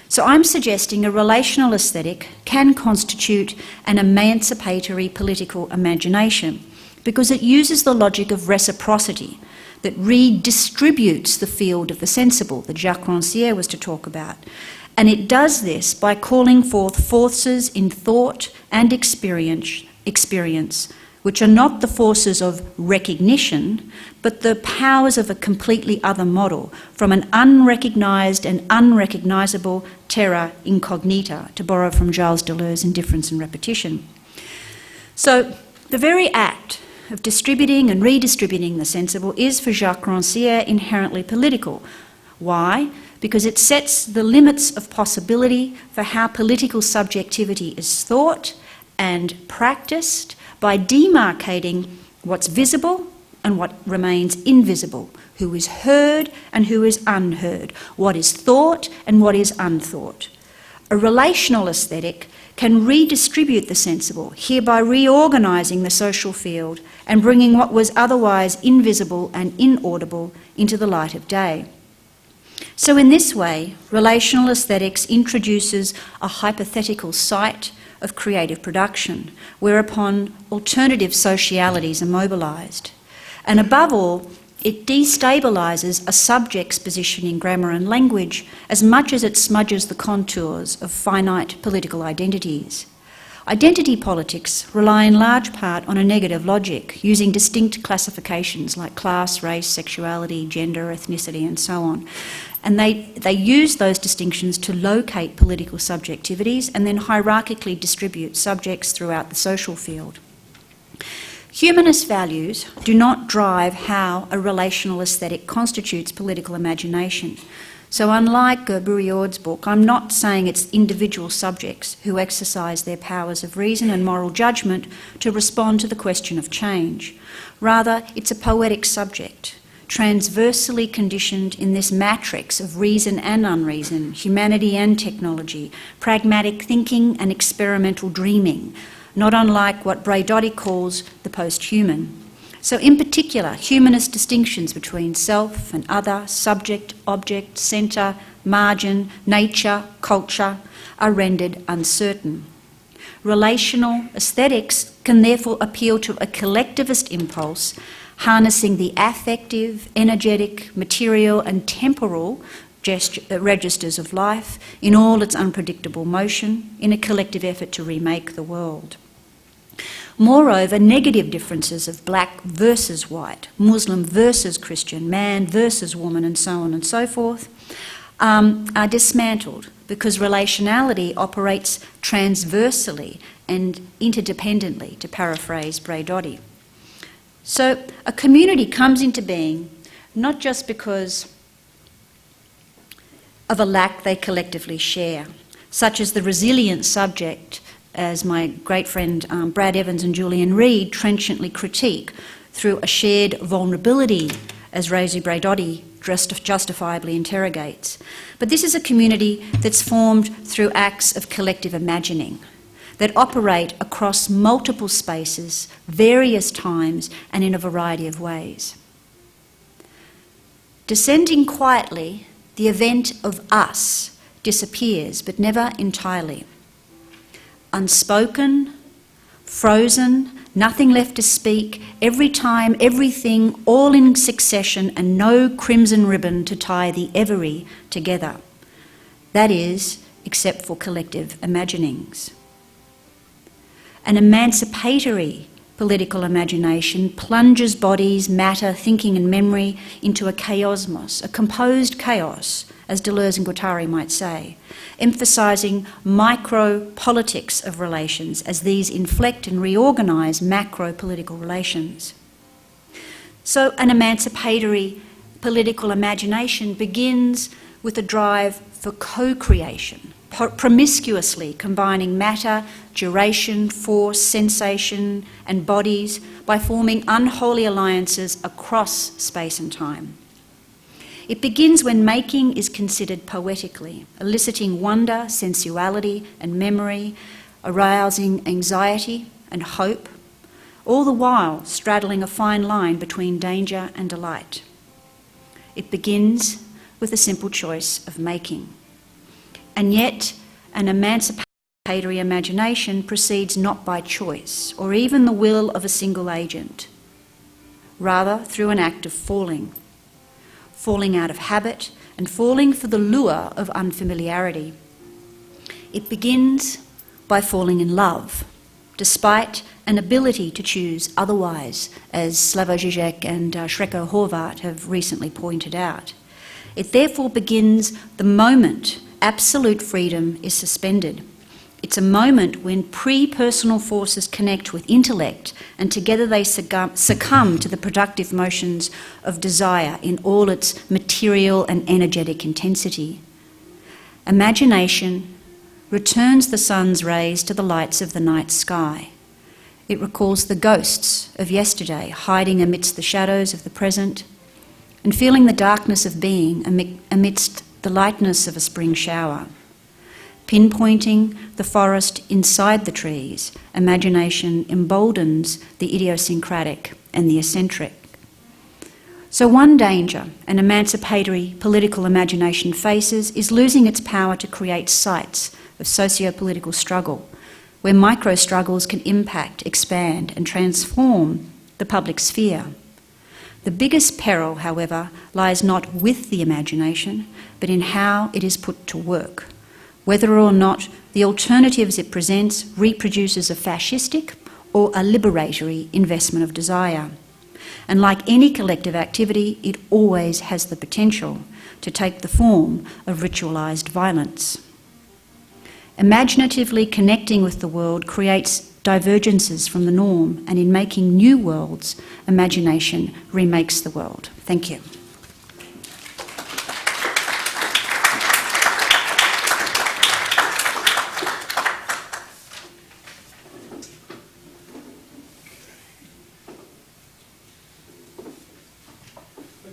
So I'm suggesting a relational aesthetic can constitute an emancipatory political imagination because it uses the logic of reciprocity that redistributes the field of the sensible that Jacques Rancière was to talk about. And it does this by calling forth forces in thought and experience, which are not the forces of recognition, but the powers of a completely other model, from an unrecognised and unrecognisable terra incognita, to borrow from Gilles Deleuze in Difference and Repetition. So the very act of distributing and redistributing the sensible is, for Jacques Rancière, inherently political. Why? Because it sets the limits of possibility for how political subjectivity is thought and practiced by demarcating what's visible and what remains invisible, who is heard and who is unheard, what is thought and what is unthought. A relational aesthetic can redistribute the sensible, hereby reorganising the social field and bringing what was otherwise invisible and inaudible into the light of day. So in this way, relational aesthetics introduces a hypothetical site of creative production, whereupon alternative socialities are mobilised. And above all, it destabilises a subject's position in grammar and language as much as it smudges the contours of finite political identities. Identity politics rely in large part on a negative logic, using distinct classifications like class, race, sexuality, gender, ethnicity, and so on. And they use those distinctions to locate political subjectivities and then hierarchically distribute subjects throughout the social field. Humanist values do not drive how a relational aesthetic constitutes political imagination. So unlike Bourriaud's book, I'm not saying it's individual subjects who exercise their powers of reason and moral judgment to respond to the question of change. Rather, it's a poetic subject, transversely conditioned in this matrix of reason and unreason, humanity and technology, pragmatic thinking and experimental dreaming, not unlike what Braidotti calls the post-human. So in particular, humanist distinctions between self and other, subject, object, centre, margin, nature, culture are rendered uncertain. Relational aesthetics can therefore appeal to a collectivist impulse, harnessing the affective, energetic, material and temporal registers of life in all its unpredictable motion in a collective effort to remake the world. Moreover, negative differences of black versus white, Muslim versus Christian, man versus woman, and so on and so forth, are dismantled because relationality operates transversely and interdependently, to paraphrase Braidotti. So a community comes into being not just because of a lack they collectively share, such as the resilient subject, as my great friend Brad Evans and Julian Reed trenchantly critique, through a shared vulnerability, as Rosie Braidotti justifiably interrogates. But this is a community that's formed through acts of collective imagining that operate across multiple spaces, various times, and in a variety of ways. Descending quietly, the event of us disappears, but never entirely. Unspoken, frozen, nothing left to speak, every time, everything, all in succession, and no crimson ribbon to tie the every together. That is, except for collective imaginings. An emancipatory political imagination plunges bodies, matter, thinking and memory into a chaosmos, a composed chaos, as Deleuze and Guattari might say, emphasising micro-politics of relations as these inflect and reorganise macro-political relations. So an emancipatory political imagination begins with a drive for co-creation, promiscuously combining matter, duration, force, sensation and bodies by forming unholy alliances across space and time. It begins when making is considered poetically, eliciting wonder, sensuality and memory, arousing anxiety and hope, all the while straddling a fine line between danger and delight. It begins with a simple choice of making. And yet, an emancipatory imagination proceeds not by choice or even the will of a single agent, rather through an act of falling out of habit and falling for the lure of unfamiliarity. It begins by falling in love, despite an ability to choose otherwise, as Slavoj Žižek and Shreko Horvat have recently pointed out. It therefore begins the moment absolute freedom is suspended. It's a moment when pre-personal forces connect with intellect and together they succumb to the productive motions of desire in all its material and energetic intensity. Imagination returns the sun's rays to the lights of the night sky. It recalls the ghosts of yesterday hiding amidst the shadows of the present and feeling the darkness of being amidst the lightness of a spring shower. Pinpointing the forest inside the trees, imagination emboldens the idiosyncratic and the eccentric. So one danger an emancipatory political imagination faces is losing its power to create sites of socio-political struggle, where micro-struggles can impact, expand and transform the public sphere. The biggest peril, however, lies not with the imagination, but in how it is put to work, whether or not the alternatives it presents reproduces a fascistic or a liberatory investment of desire. And like any collective activity, it always has the potential to take the form of ritualised violence. Imaginatively connecting with the world creates divergences from the norm, and in making new worlds, imagination remakes the world. Thank you.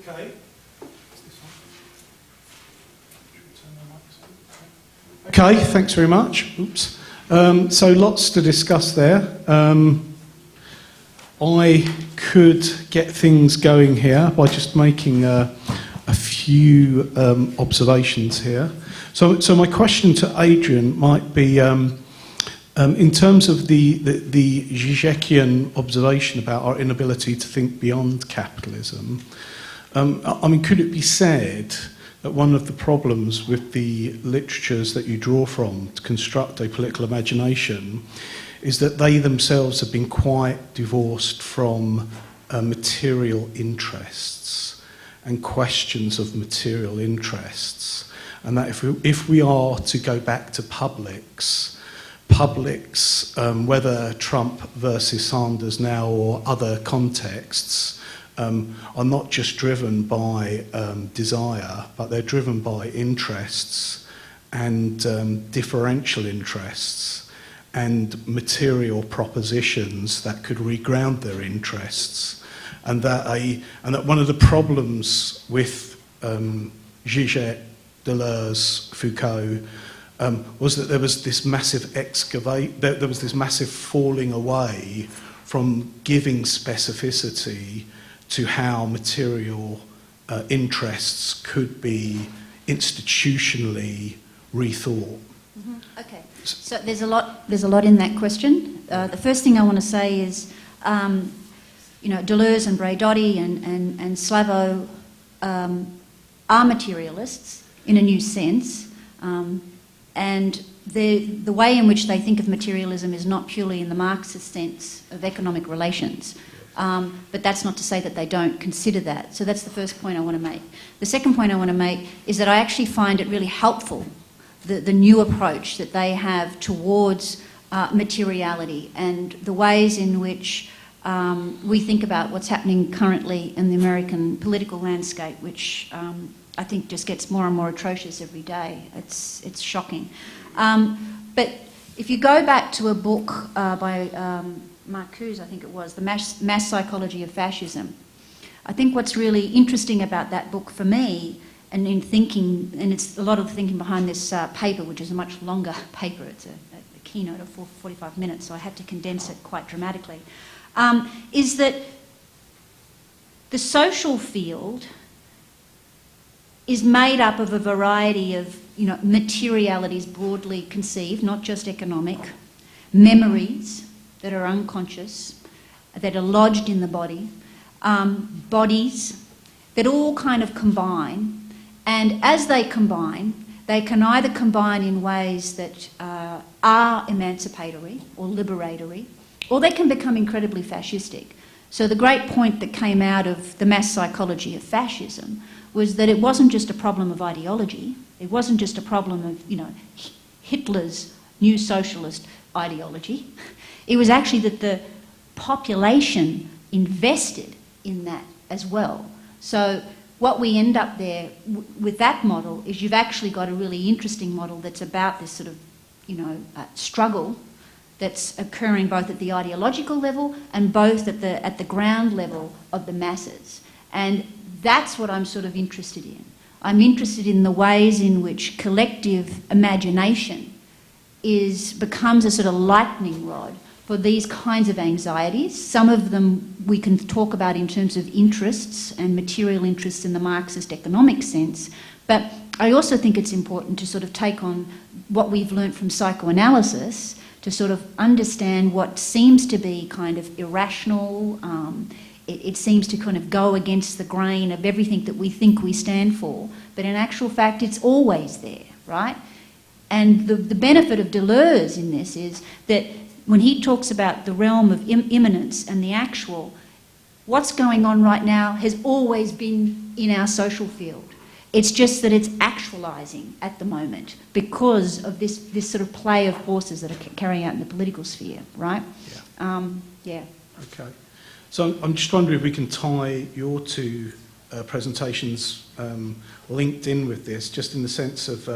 Okay. Okay, thanks very much. Oops. So lots to discuss there. I could get things going here by just making a few observations here. So my question to Adrian might be, in terms of the Žižekian observation about our inability to think beyond capitalism, I mean, could it be said that one of the problems with the literatures that you draw from to construct a political imagination is that they themselves have been quite divorced from material interests and questions of material interests, and that if we are to go back to publics, whether Trump versus Sanders now or other contexts, are not just driven by desire, but they're driven by interests and differential interests and material propositions that could reground their interests, and that one of the problems with Zizek, Deleuze, Foucault was that there was this massive there was this massive falling away from giving specificity to how material interests could be institutionally rethought. Mm-hmm. Okay, so there's a lot in that question. The first thing I want to say is, Deleuze and Braidotti and Slavo are materialists in a new sense, and the way in which they think of materialism is not purely in the Marxist sense of economic relations. But that's not to say that they don't consider that. So that's the first point I want to make. The second point I want to make is that I actually find it really helpful, the new approach that they have towards materiality and the ways in which we think about what's happening currently in the American political landscape, which I think just gets more and more atrocious every day. It's shocking. But if you go back to a book by Marcuse, I think it was, The Mass Psychology of Fascism. I think what's really interesting about that book for me, and in thinking, and it's a lot of the thinking behind this paper, which is a much longer paper, it's a keynote of 45 minutes, so I had to condense it quite dramatically, is that the social field is made up of a variety of materialities broadly conceived, not just economic, memories that are unconscious, that are lodged in the body, bodies that all kind of combine, and as they combine, they can either combine in ways that are emancipatory or liberatory, or they can become incredibly fascistic. So the great point that came out of the mass psychology of fascism was that it wasn't just a problem of ideology, it wasn't just a problem of, Hitler's new socialist ideology. It was actually that the population invested in that as well. So what we end up there with that model is you've actually got a really interesting model that's about this sort of, struggle that's occurring both at the ideological level and both at the ground level of the masses. And that's what I'm sort of interested in. I'm interested in the ways in which collective imagination becomes a sort of lightning rod for these kinds of anxieties. Some of them we can talk about in terms of interests and material interests in the Marxist economic sense, but I also think it's important to sort of take on what we've learnt from psychoanalysis to sort of understand what seems to be kind of irrational, it seems to kind of go against the grain of everything that we think we stand for, but in actual fact it's always there, right? And the benefit of Deleuze in this is that when he talks about the realm of immanence and the actual, what's going on right now has always been in our social field. It's just that it's actualising at the moment because of this sort of play of forces that are carrying out in the political sphere, right? Yeah. Okay. So I'm just wondering if we can tie your two presentations linked in with this, just in the sense of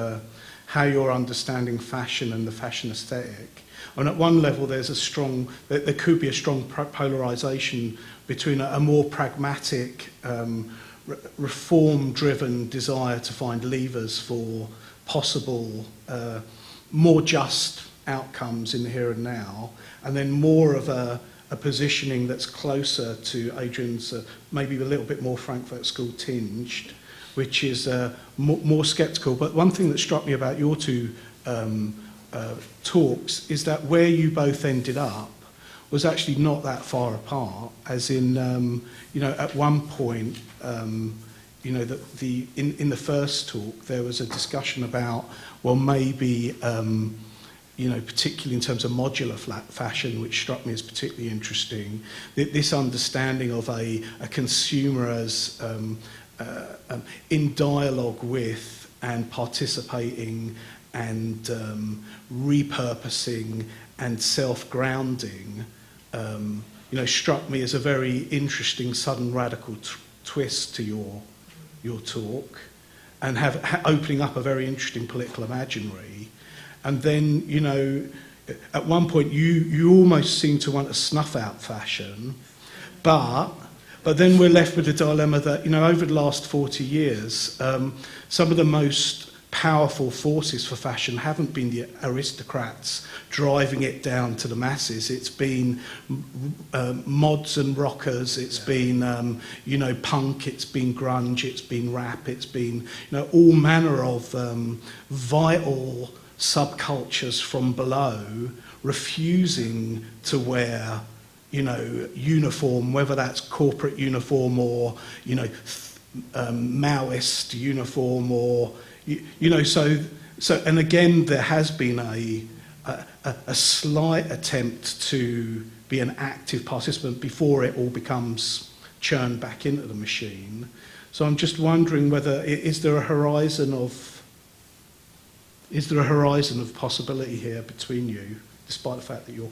how you're understanding fashion and the fashion aesthetic. And at one level, there could be a strong polarisation between a more pragmatic, reform-driven desire to find levers for possible, more just outcomes in the here and now, and then more of a positioning that's closer to Adrian's, maybe a little bit more Frankfurt School tinged, which is more sceptical. But one thing that struck me about your two talks is that where you both ended up was actually not that far apart, as in, at one point, in the first talk, there was a discussion about, well, maybe, particularly in terms of modular fashion, which struck me as particularly interesting, this understanding of a consumer as in dialogue with and participating and repurposing and self-grounding, struck me as a very interesting, sudden, radical twist to your talk, and opening up a very interesting political imaginary. And then, at one point, you almost seem to want to snuff out fashion, but then we're left with the dilemma that, over the last 40 years, some of the most powerful forces for fashion haven't been the aristocrats driving it down to the masses. It's been mods and rockers, it's been, punk, it's been grunge, it's been rap, it's been, all manner of vital subcultures from below refusing to wear, uniform, whether that's corporate uniform or, Maoist uniform or, so, and again, there has been a slight attempt to be an active participant before it all becomes churned back into the machine. So I'm just wondering whether, is there a horizon of possibility here between you, despite the fact that you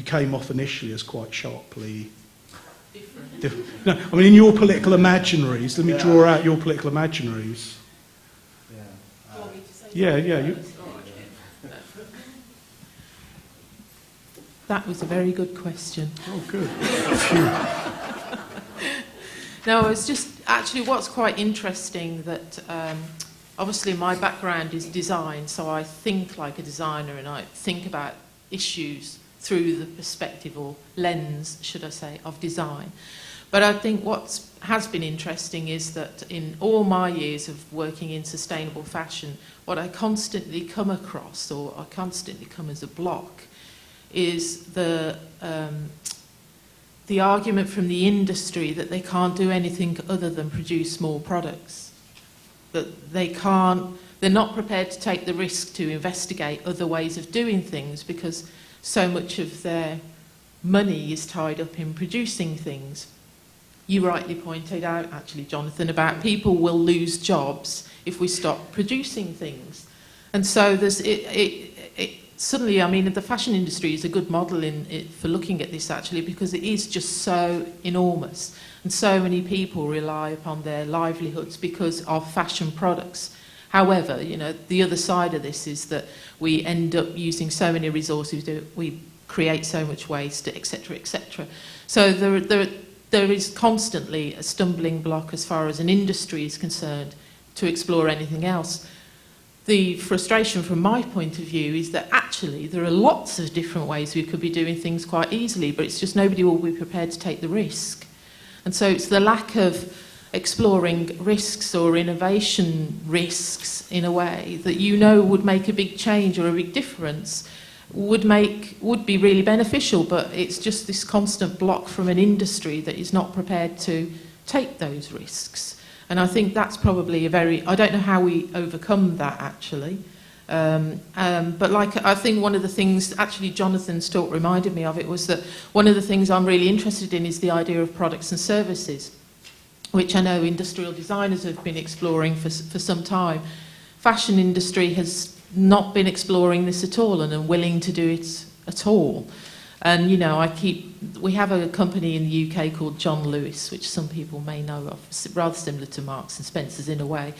came off initially as quite sharply different. No, I mean, in your political imaginaries, let me draw out your political imaginaries. Yeah. That was a very good question. Oh, good. No, it's just actually what's quite interesting that obviously my background is design, so I think like a designer and I think about issues through the perspective or lens, should I say, of design. But I think what has been interesting is that in all my years of working in sustainable fashion, what I constantly come across, or I constantly come as a block, is the argument from the industry that they can't do anything other than produce more products. That they're not prepared to take the risk to investigate other ways of doing things because so much of their money is tied up in producing things. You rightly pointed out, actually, Jonathan, about people will lose jobs if we stop producing things. And so there's suddenly, I mean, the fashion industry is a good model for looking at this, actually, because it is just so enormous. And so many people rely upon their livelihoods because of fashion products. However, the other side of this is that we end up using so many resources, we create so much waste, etc., etc. So there is constantly a stumbling block as far as an industry is concerned to explore anything else. The frustration from my point of view is that actually there are lots of different ways we could be doing things quite easily, but it's just nobody will be prepared to take the risk. And so it's the lack of exploring risks or innovation risks in a way that would make a big change or a big difference, would be really beneficial, but it's just this constant block from an industry that is not prepared to take those risks. And I think that's probably I don't know how we overcome that actually, But like, I think one of the things, actually Jonathan's talk reminded me of it, was that one of the things I'm really interested in is the idea of products and services, which I know industrial designers have been exploring for some time. Fashion industry has not been exploring this at all and unwilling to do it at all. And, you know, we have a company in the UK called John Lewis, which some people may know of, rather similar to Marks and Spencer's in a way.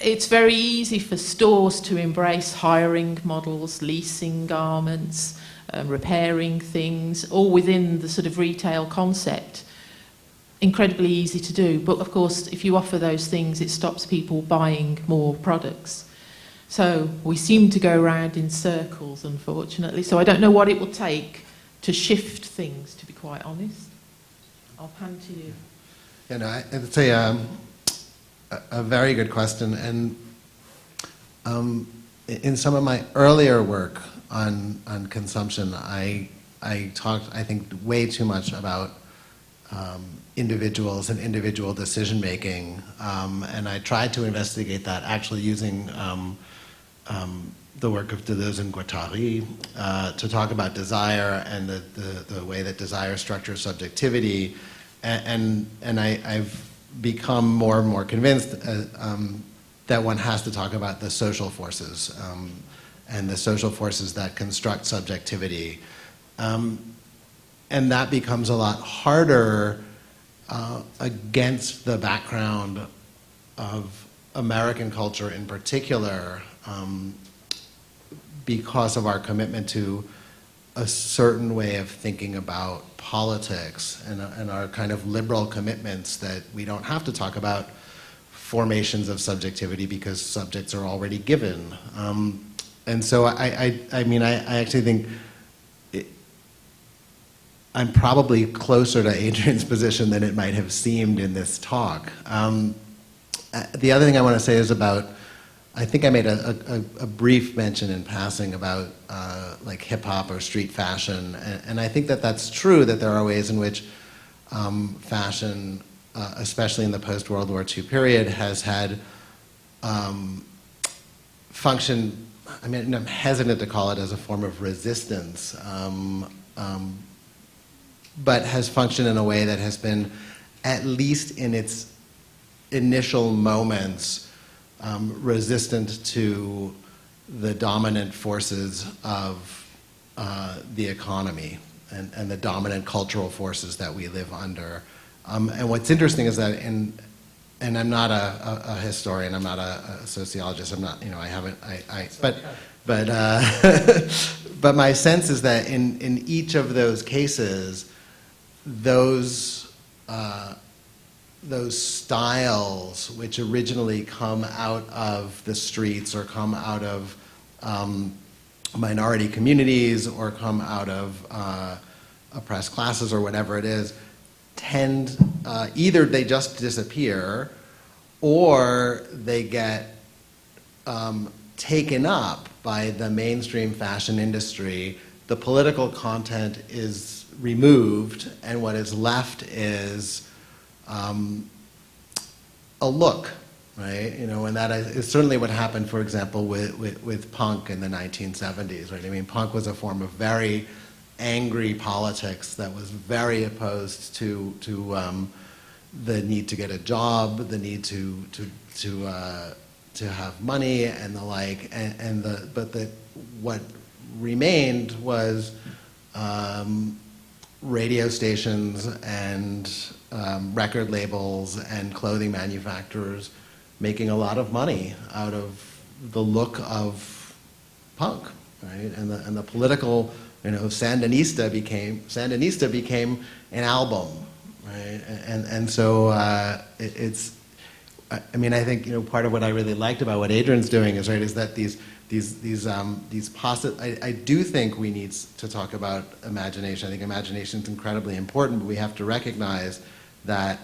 It's very easy for stores to embrace hiring models, leasing garments, repairing things, all within the sort of retail concept. Incredibly easy to do, but of course, if you offer those things, it stops people buying more products. So we seem to go round in circles, unfortunately. So I don't know what it will take to shift things, to be quite honest. I'll hand to you. You know, it's a very good question, and in some of my earlier work on consumption, I talked, I think, way too much about individuals and individual decision making, and I tried to investigate that actually using the work of Deleuze and Guattari to talk about desire and the way that desire structures subjectivity, and I've become more and more convinced that one has to talk about the social forces and the social forces that construct subjectivity, and that becomes a lot harder against the background of American culture in particular, because of our commitment to a certain way of thinking about politics and our kind of liberal commitments that we don't have to talk about formations of subjectivity because subjects are already given. And so I mean, I actually think I'm probably closer to Adrian's position than it might have seemed in this talk. The other thing I want to say is about, I think I made a brief mention in passing about like hip hop or street fashion, and I think that that's true, that there are ways in which fashion, especially in the post-World War II period, has had function, I mean, I'm hesitant to call it as a form of resistance, but has functioned in a way that has been, at least in its initial moments, resistant to the dominant forces of the economy and the dominant cultural forces that we live under. And what's interesting is that and I'm not a historian, I'm not a sociologist, I'm not, you know, I haven't, but my sense is that in each of those cases, those styles which originally come out of the streets or come out of minority communities or come out of oppressed classes or whatever it is, tend, either they just disappear or they get taken up by the mainstream fashion industry. The political content is removed, and what is left is a look, right? You know, and that is certainly what happened, for example, with punk in the 1970s, right? I mean, punk was a form of very angry politics that was very opposed to the need to get a job, the need to have money and the like, but what remained was radio stations and record labels and clothing manufacturers making a lot of money out of the look of punk, right? And the political, you know, Sandinista became an album, right? And so it's, I mean, I think, you know, part of what I really liked about what Adrian's doing is, right, is that I do think we need to talk about imagination. I think imagination is incredibly important, but we have to recognize that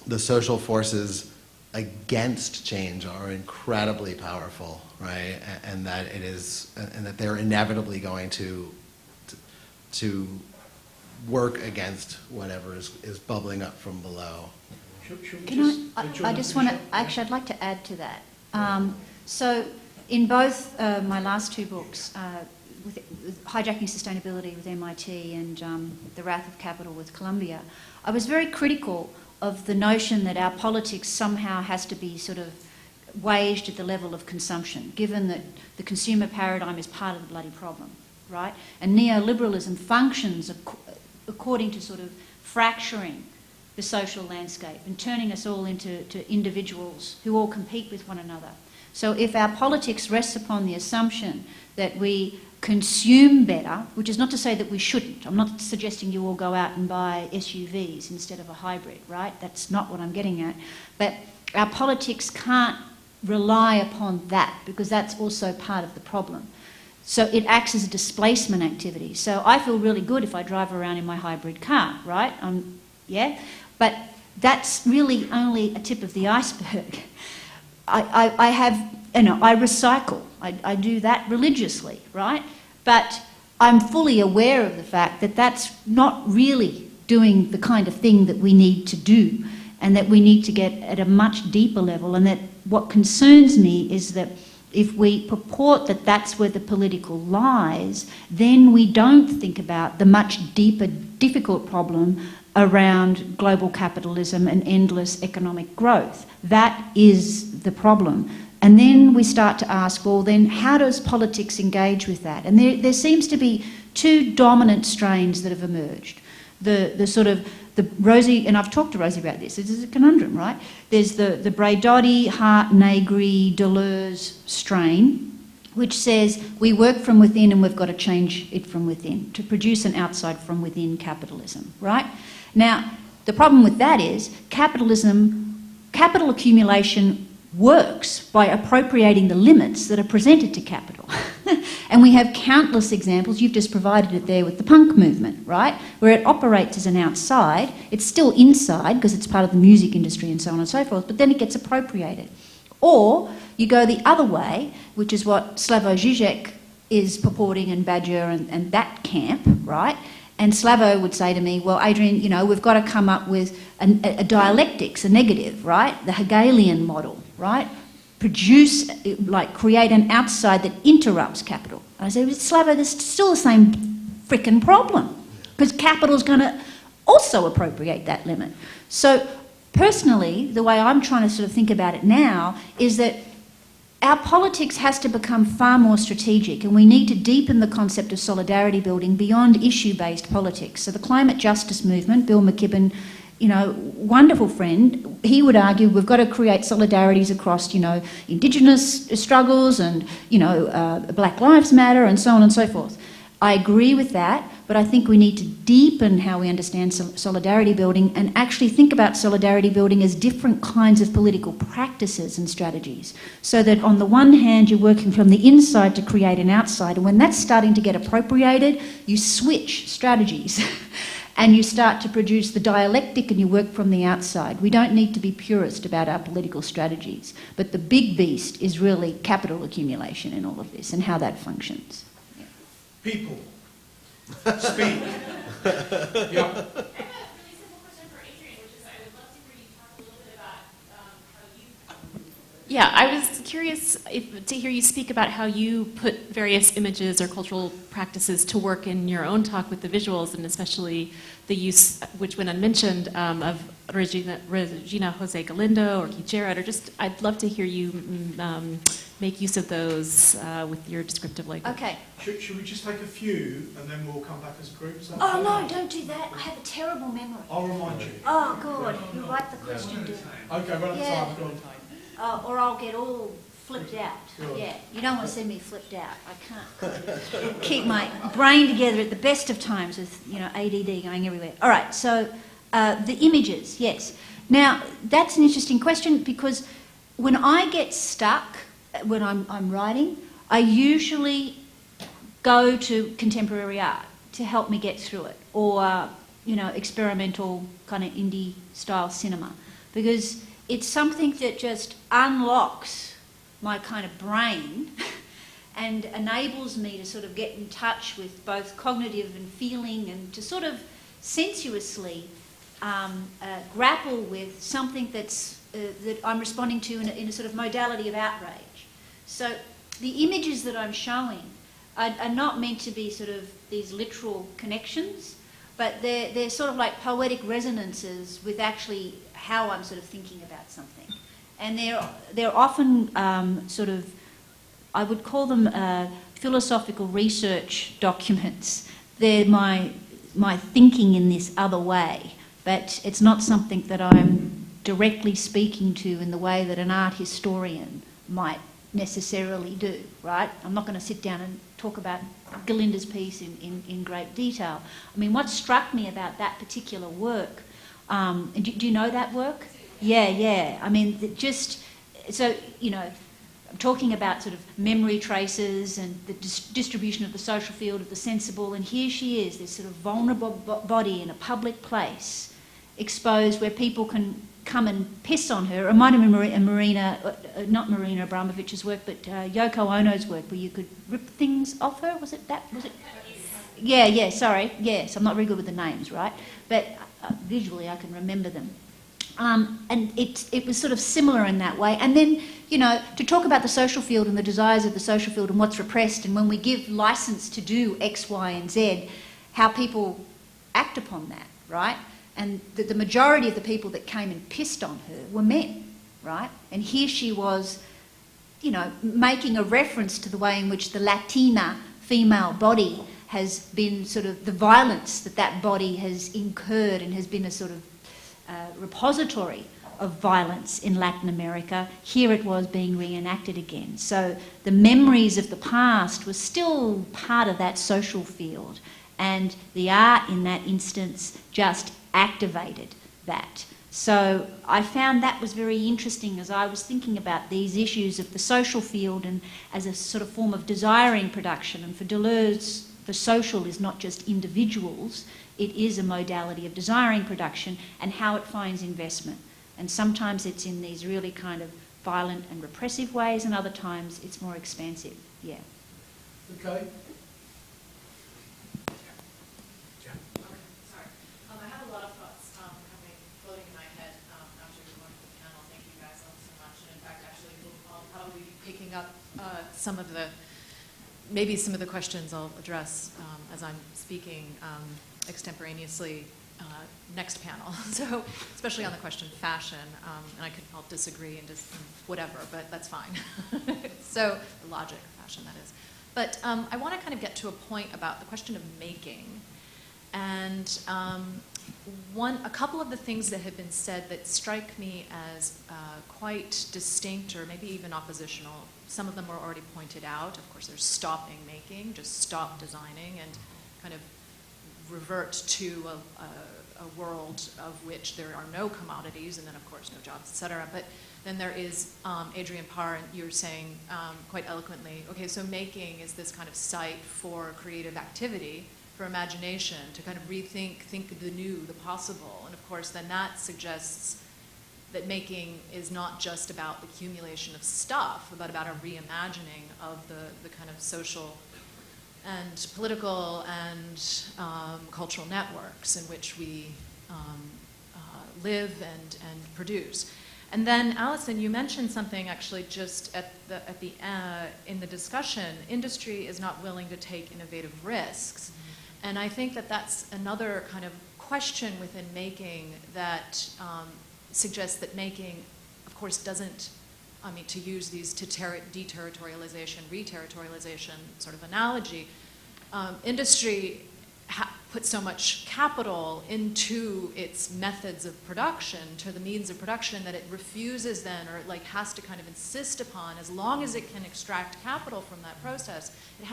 the social forces against change are incredibly powerful, right? And that it is, and that they're inevitably going to work against whatever is bubbling up from below. Can I just want to, actually I'd like to add to that. So in both my last two books, with Hijacking Sustainability with MIT and The Wrath of Capital with Columbia, I was very critical of the notion that our politics somehow has to be sort of waged at the level of consumption, given that the consumer paradigm is part of the bloody problem, right? And neoliberalism functions according to sort of fracturing the social landscape and turning us all into individuals who all compete with one another. So if our politics rests upon the assumption that we consume better, which is not to say that we shouldn't. I'm not suggesting you all go out and buy SUVs instead of a hybrid, right? That's not what I'm getting at. But our politics can't rely upon that, because that's also part of the problem. So it acts as a displacement activity. So I feel really good if I drive around in my hybrid car, right? Yeah? But that's really only a tip of the iceberg. I have, you know, I recycle. I do that religiously, right? But I'm fully aware of the fact that that's not really doing the kind of thing that we need to do, and that we need to get at a much deeper level. And that what concerns me is that if we purport that that's where the political lies, then we don't think about the much deeper, difficult problem around global capitalism and endless economic growth. That is the problem. And then we start to ask, well, then how does politics engage with that? And there seems to be two dominant strains that have emerged. The sort of the Rosie, and I've talked to Rosie about this, this is a conundrum, right? There's the Bradotti, Hart, Negri, Deleuze strain, which says we work from within and we've got to change it from within to produce an outside from within capitalism, right? Now, the problem with that is capital accumulation works by appropriating the limits that are presented to capital. And we have countless examples. You've just provided it there with the punk movement, right? Where it operates as an outside. It's still inside because it's part of the music industry and so on and so forth, but then it gets appropriated. Or you go the other way, which is what Slavoj Žižek is purporting, and Badger and that camp, right? And Slavo would say to me, well, Adrian, you know, we've got to come up with a dialectics, a negative, right? The Hegelian model, right? Produce, like, create an outside that interrupts capital. And I said, Slavo, there's still the same frickin' problem, because capital's going to also appropriate that limit. So personally, the way I'm trying to sort of think about it now is that our politics has to become far more strategic, and we need to deepen the concept of solidarity building beyond issue-based politics. So the climate justice movement, Bill McKibben, you know, wonderful friend, he would argue we've got to create solidarities across, you know, Indigenous struggles and, you know, Black Lives Matter and so on and so forth. I agree with that, but I think we need to deepen how we understand solidarity building and actually think about solidarity building as different kinds of political practices and strategies. So that on the one hand, you're working from the inside to create an outside, and when that's starting to get appropriated, you switch strategies and you start to produce the dialectic and you work from the outside. We don't need to be purist about our political strategies, but the big beast is really capital accumulation in all of this and how that functions. People. Speak. Yeah. Yeah, I was curious to hear you speak about how you put various images or cultural practices to work in your own talk with the visuals, and especially the use, which went unmentioned, of Regina Jose Galindo or Keith Jarrett, or just, I'd love to hear you make use of those with your descriptive language. Okay. Should we just take a few and then we'll come back as a group? Oh no, don't do that. I have a terrible memory. I'll remind you. Oh God, you write the question down. Okay, run out of time. Go on. Or I'll get all flipped out. Good. Yeah, you don't want to see me flipped out. I can't keep my brain together at the best of times with, you know, ADD going everywhere. All right, so the images, yes. Now, that's an interesting question, because when I get stuck when I'm writing, I usually go to contemporary art to help me get through it, or, you know, experimental kind of indie style cinema, because it's something that just unlocks my kind of brain and enables me to sort of get in touch with both cognitive and feeling, and to sort of sensuously grapple with something that's that I'm responding to in a sort of modality of outrage. So the images that I'm showing are not meant to be sort of these literal connections, but they're sort of like poetic resonances with actually how I'm sort of thinking about something. And they're often sort of, I would call them philosophical research documents. They're my thinking in this other way, but it's not something that I'm directly speaking to in the way that an art historian might necessarily do, right? I'm not going to sit down and talk about Galinda's piece in great detail. I mean, what struck me about that particular work, do you know that work? Yeah. I mean, just, so, you know, I'm talking about sort of memory traces and the distribution of the social field of the sensible, and here she is, this sort of vulnerable body in a public place, exposed where people can come and piss on her. It might have been not Marina Abramovich's work, but Yoko Ono's work, where you could rip things off her. Was it that? Was it? Yeah, sorry. Yes, I'm not very good with the names, right? But visually I can remember them. And it was sort of similar in that way. And then, you know, to talk about the social field and the desires of the social field and what's repressed, and when we give license to do X, Y, and Z, how people act upon that, right? And the majority of the people that came and pissed on her were men, right? And here she was, you know, making a reference to the way in which the Latina female body has been sort of, the violence that body has incurred and has been a sort of repository of violence in Latin America. Here it was being reenacted again. So the memories of the past were still part of that social field, and the art in that instance just activated that. So I found that was very interesting as I was thinking about these issues of the social field and as a sort of form of desiring production. And for Deleuze, the social is not just individuals, it is a modality of desiring production and how it finds investment. And sometimes it's in these really kind of violent and repressive ways, and other times it's more expansive. Yeah. Okay. Up some of the questions I'll address as I'm speaking extemporaneously next panel. So, especially on the question of fashion, and I'll disagree and just whatever, but that's fine. So, the logic of fashion, that is. But I want to kind of get to a point about the question of making, and a couple of the things that have been said that strike me as quite distinct or maybe even oppositional. Some of them were already pointed out. Of course, there's stopping making, just stop designing and kind of revert to a world of which there are no commodities and then, of course, no jobs, et cetera. But then there is, Adrian Parr, and you're saying quite eloquently, okay, so making is this kind of site for creative activity, for imagination, to kind of think the new, the possible. And of course, then that suggests that making is not just about the accumulation of stuff, but about a reimagining of the kind of social and political and cultural networks in which we live and produce. And then, Alison, you mentioned something actually just in the discussion. Industry is not willing to take innovative risks. And I think that that's another kind of question within making that suggests that making, of course, doesn't, to use these deterritorialization, reterritorialization sort of analogy, industry puts so much capital into its methods of production, to the means of production, that it refuses then, or it has to kind of insist upon, as long as it can extract capital from that process,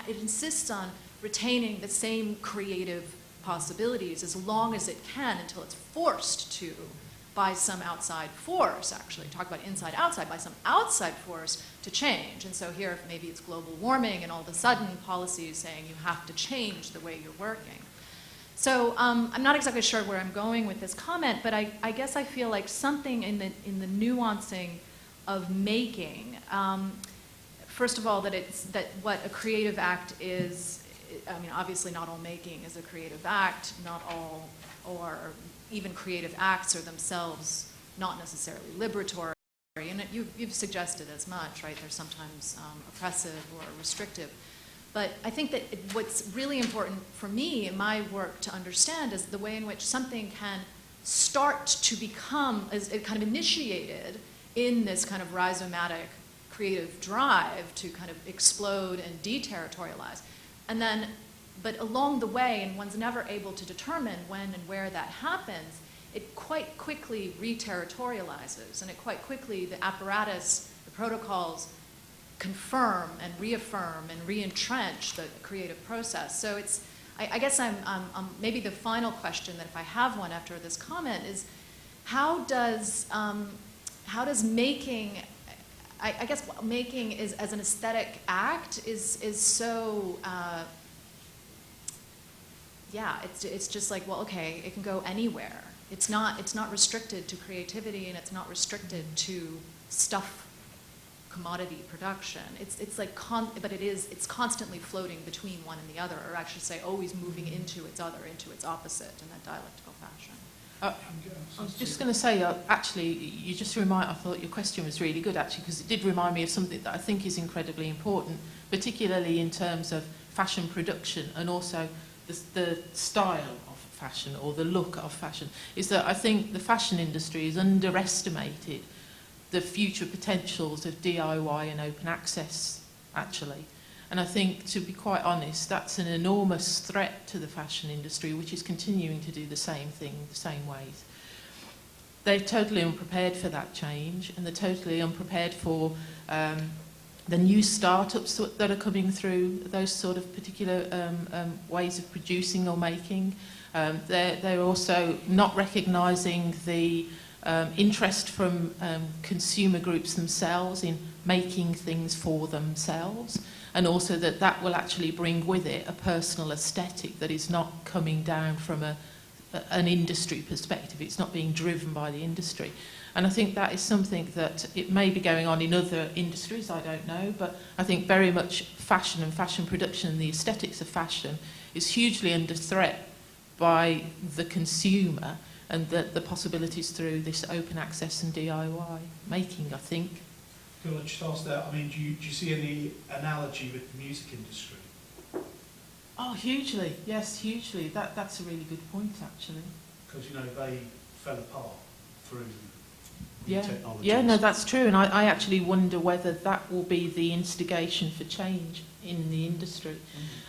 it insists on retaining the same creative possibilities as long as it can, until it's forced to by some outside force, actually, talk about inside, outside, by some outside force to change. And so here, maybe it's global warming, and all of a sudden policy is saying you have to change the way you're working. So I'm not exactly sure where I'm going with this comment, but I guess I feel like something in the nuancing of making, first of all, that what a creative act is, obviously not all making is a creative act, not all, or even creative acts are themselves not necessarily liberatory. and you've suggested as much, right? They're sometimes oppressive or restrictive. But I think that what's really important for me in my work to understand is the way in which something can start to become, as it kind of initiated in this kind of rhizomatic creative drive to kind of explode and deterritorialize. And then, but along the way, and one's never able to determine when and where that happens, it quite quickly re-territorializes, and it quite quickly, the apparatus, the protocols, confirm and reaffirm and re-entrench the creative process. So it's, I guess maybe the final question that if I have one after this comment is, how does making, I guess making is, as an aesthetic act is so, yeah, it's just like, well, okay, it can go anywhere. It's not restricted to creativity, and it's not restricted to stuff commodity production. It's like, but it's constantly floating between one and the other, or actually say always moving into its other, into its opposite in that dialectical fashion. I was just going to say, actually, you just I thought your question was really good, actually, because it did remind me of something that I think is incredibly important, particularly in terms of fashion production and also the style of fashion or the look of fashion, is that I think the fashion industry has underestimated the future potentials of DIY and open access, actually. And I think, to be quite honest, that's an enormous threat to the fashion industry, which is continuing to do the same thing, the same ways. They're totally unprepared for that change, and they're totally unprepared for the new startups that are coming through, those sort of particular ways of producing or making. They're also not recognising the interest from consumer groups themselves in making things for themselves, and also that will actually bring with it a personal aesthetic that is not coming down from an industry perspective. It's not being driven by the industry. And I think that is something that it may be going on in other industries, I don't know, but I think very much fashion and fashion production and the aesthetics of fashion is hugely under threat by the consumer, and the possibilities through this open access and DIY making, I think. Can I just ask that, I mean, do you see any analogy with the music industry? Oh, hugely, yes, hugely. That's a really good point, actually. Because, they fell apart through new technologies. Yeah, no, that's true. And I actually wonder whether that will be the instigation for change in the industry.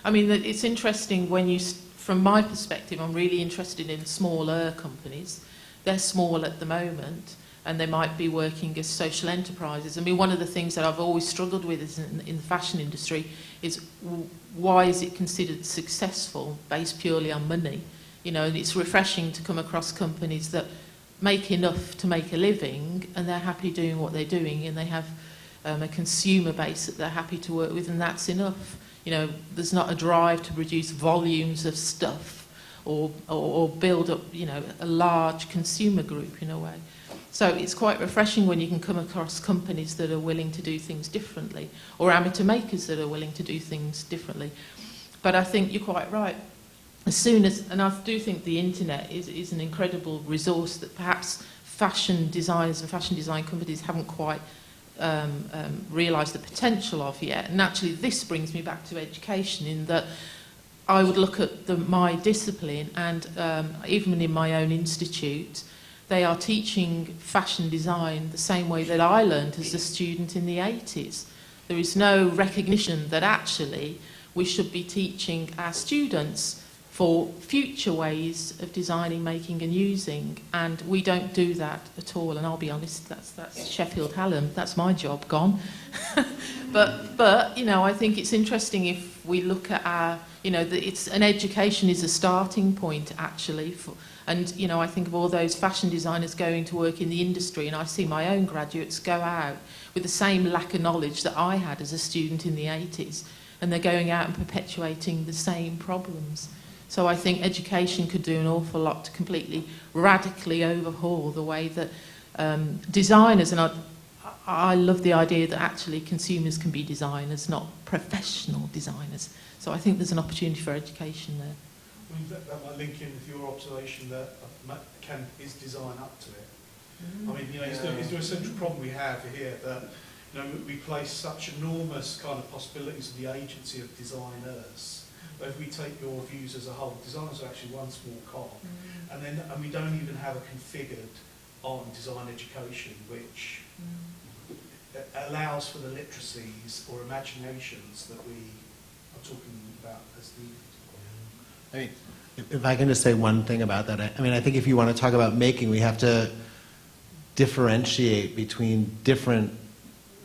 I mean, it's interesting when from my perspective, I'm really interested in smaller companies. They're small at the moment, and they might be working as social enterprises. I mean, one of the things that I've always struggled with is in the fashion industry is why is it considered successful based purely on money? And it's refreshing to come across companies that make enough to make a living, and they're happy doing what they're doing, and they have a consumer base that they're happy to work with, and that's enough. There's not a drive to produce volumes of stuff or build up, a large consumer group in a way. So it's quite refreshing when you can come across companies that are willing to do things differently, or amateur makers that are willing to do things differently. But I think you're quite right. As soon as, and I do think the internet is an incredible resource that perhaps fashion designers and fashion design companies haven't quite realised the potential of yet. And actually this brings me back to education, in that I would look at my discipline, and even in my own institute, they are teaching fashion design the same way that I learned as a student in the 80s. There is no recognition that actually we should be teaching our students for future ways of designing, making and using, and we don't do that at all. And I'll be honest, that's Sheffield Hallam, that's my job gone. but I think it's interesting if we look at our, it's an education is a starting point actually, and I think of all those fashion designers going to work in the industry, and I see my own graduates go out with the same lack of knowledge that I had as a student in the 80s, and they're going out and perpetuating the same problems. So I think education could do an awful lot to completely, radically overhaul the way that designers, and I love the idea that actually consumers can be designers, not professional designers. So I think there's an opportunity for education there. I mean, that might link in with your observation that is design up to it. I mean, you know, is there a central problem we have here that, you know, we place such enormous kind of possibilities of the agency of designers? But if we take your views as a whole, designers are actually one small cog, and we don't even have a configured art and design education which allows for the literacies or imaginations that we are talking about as needed. I mean, if I can just say one thing about that, I mean, I think if you want to talk about making, we have to differentiate between different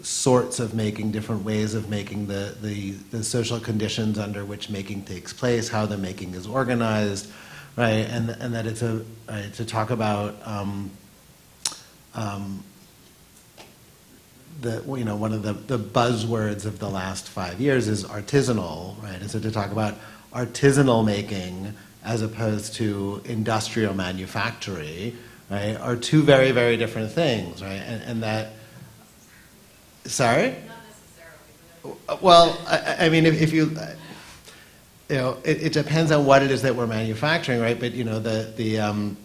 sorts of making, different ways of making, the social conditions under which making takes place, how the making is organized, right? And that it's to talk about one of the buzzwords of the last 5 years is artisanal, right? And so to talk about artisanal making as opposed to industrial manufactory, right, are two very, very different things, right? And that, sorry? Not necessarily. Well, I mean, if you, it depends on what it is that we're manufacturing, right? But you know, the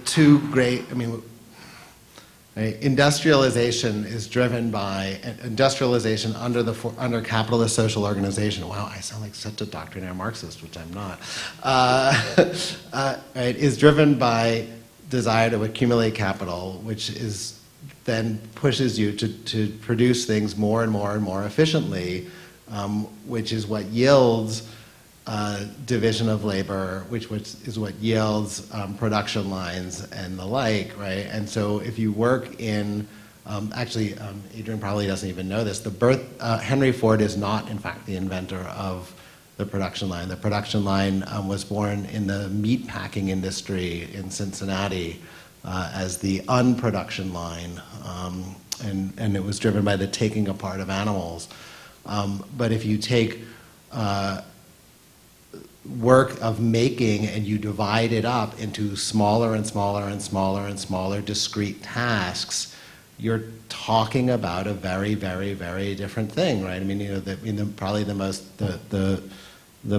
two great, I mean, right, industrialization is driven by industrialization under capitalist social organization. Wow, I sound like such a doctrinaire Marxist, which I'm not. Right, is driven by desire to accumulate capital, which is then pushes you to produce things more and more and more efficiently, which is what yields division of labor, which is what yields production lines and the like, right? And so if you work in, Adrian probably doesn't even know this, Henry Ford is not, in fact, the inventor of the production line. The production line was born in the meat packing industry in Cincinnati as the unproduction line, and it was driven by the taking apart of animals. But if you take work of making and you divide it up into smaller and smaller and smaller and smaller discrete tasks, you're talking about a very, very, very different thing, right? I mean, you know, probably the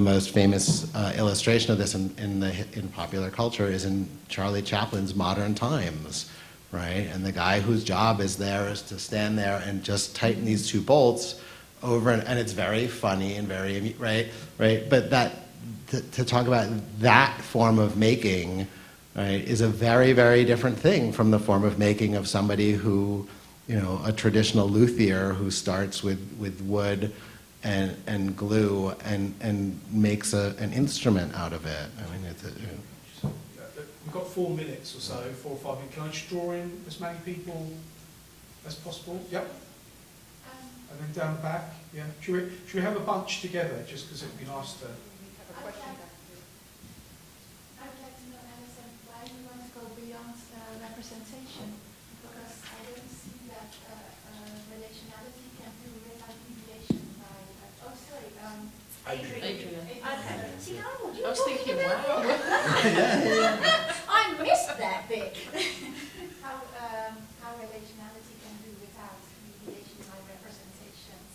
most famous illustration of this in popular culture is in Charlie Chaplin's Modern Times, right? And the guy whose job is to stand there and just tighten these two bolts over, and it's very funny and very, right? But to talk about that form of making, right, is a very, very different thing from the form of making of somebody who, you know, a traditional luthier who starts with wood and glue and makes an instrument out of it. I mean, We've got 4 minutes or so, 4 or 5 minutes. Can I just draw in as many people as possible? Yep. And then down the back, yeah. Should we have a bunch together, just because it'd be nice to... I'd like to know, Alison, why you want to go beyond representation, because I don't see that relationality can do without mediation by... oh, sorry, Adrian. Okay. See, I was thinking, wow. I missed that bit. How relationality can do without mediation by representations.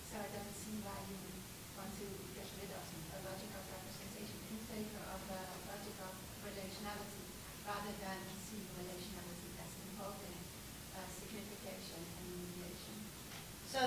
So I don't see why you want to get rid of a logic of representation in favor of a logic of relationality, rather than see relationality as involving signification and mediation. So,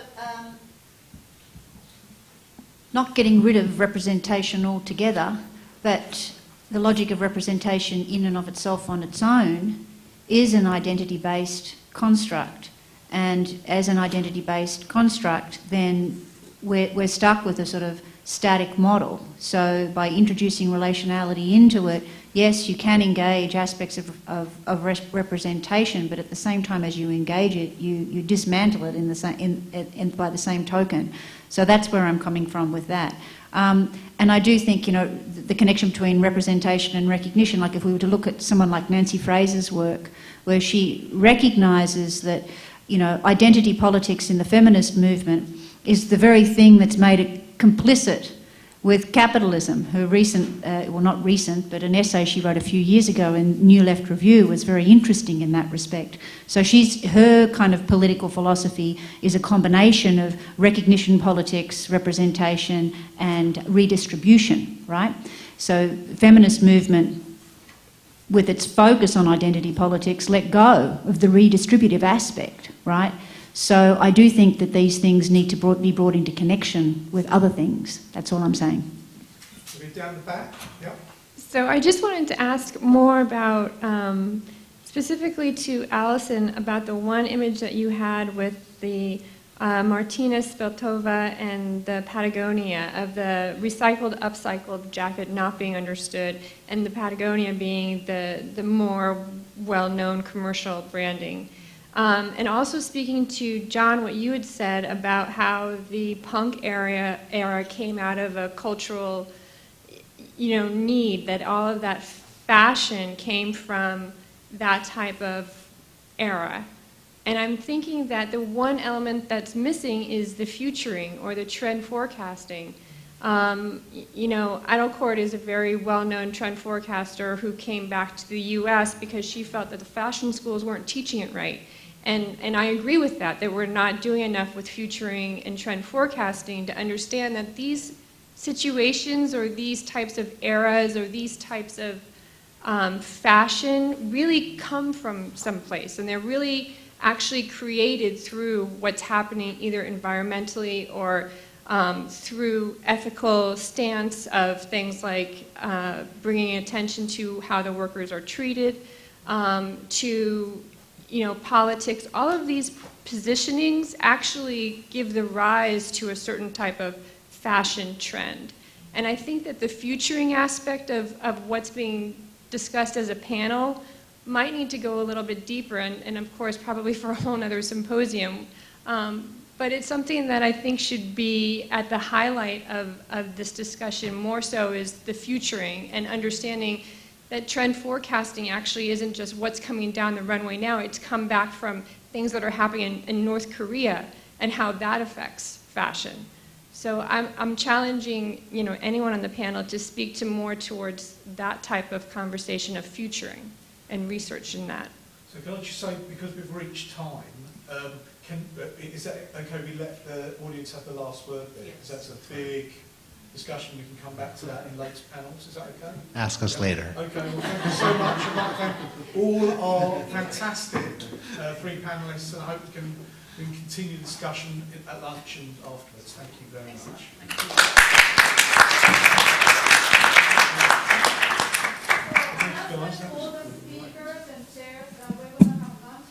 Not getting rid of representation altogether, but the logic of representation in and of itself on its own is an identity-based construct. And as an identity-based construct, then we're stuck with a sort of static model. So by introducing relationality into it, yes, you can engage aspects of representation, but at the same time as you engage it, you dismantle it by the same token. So that's where I'm coming from with that. And I do think, you know, the connection between representation and recognition, like if we were to look at someone like Nancy Fraser's work, where she recognises that, you know, identity politics in the feminist movement is the very thing that's made it complicit with capitalism. Her recent, well not recent, but an essay she wrote a few years ago in New Left Review was very interesting in that respect. So her kind of political philosophy is a combination of recognition politics, representation and redistribution, right? So feminist movement with its focus on identity politics, let go of the redistributive aspect, right? So I do think that these things need to be brought into connection with other things. That's all I'm saying. Down the back, yep. So I just wanted to ask more about, specifically to Alison, about the one image that you had with the Martina Speltova and the Patagonia, of the recycled, upcycled jacket not being understood, and the Patagonia being the more well-known commercial branding. And also speaking to John, what you had said about how the punk era came out of a cultural, need, that all of that fashion came from that type of era. And I'm thinking that the one element that's missing is the futuring or the trend forecasting. Adelcourt is a very well-known trend forecaster who came back to the US because she felt that the fashion schools weren't teaching it right. And I agree with that we're not doing enough with futuring and trend forecasting to understand that these situations or these types of eras or these types of fashion really come from someplace, and they're really actually created through what's happening either environmentally or through ethical stance of things like bringing attention to how the workers are treated, to politics. All of these positionings actually give the rise to a certain type of fashion trend. And I think that the futuring aspect of what's being discussed as a panel might need to go a little bit deeper, and of course probably for a whole other symposium. But it's something that I think should be at the highlight of this discussion more so, is the futuring and understanding that trend forecasting actually isn't just what's coming down the runway now. It's come back from things that are happening in North Korea and how that affects fashion. So I'm challenging anyone on the panel to speak to more towards that type of conversation of futuring and research in that. So can I just say, because we've reached time, is that okay we let the audience have the last word there? Because that's a big discussion. We can come back to that in later panels. Is that okay? Ask us later. Okay, well thank you so much. I'd like to thank all our fantastic three panellists, and I hope we can continue the discussion at lunch and afterwards. Thank you very much. Thank you guys.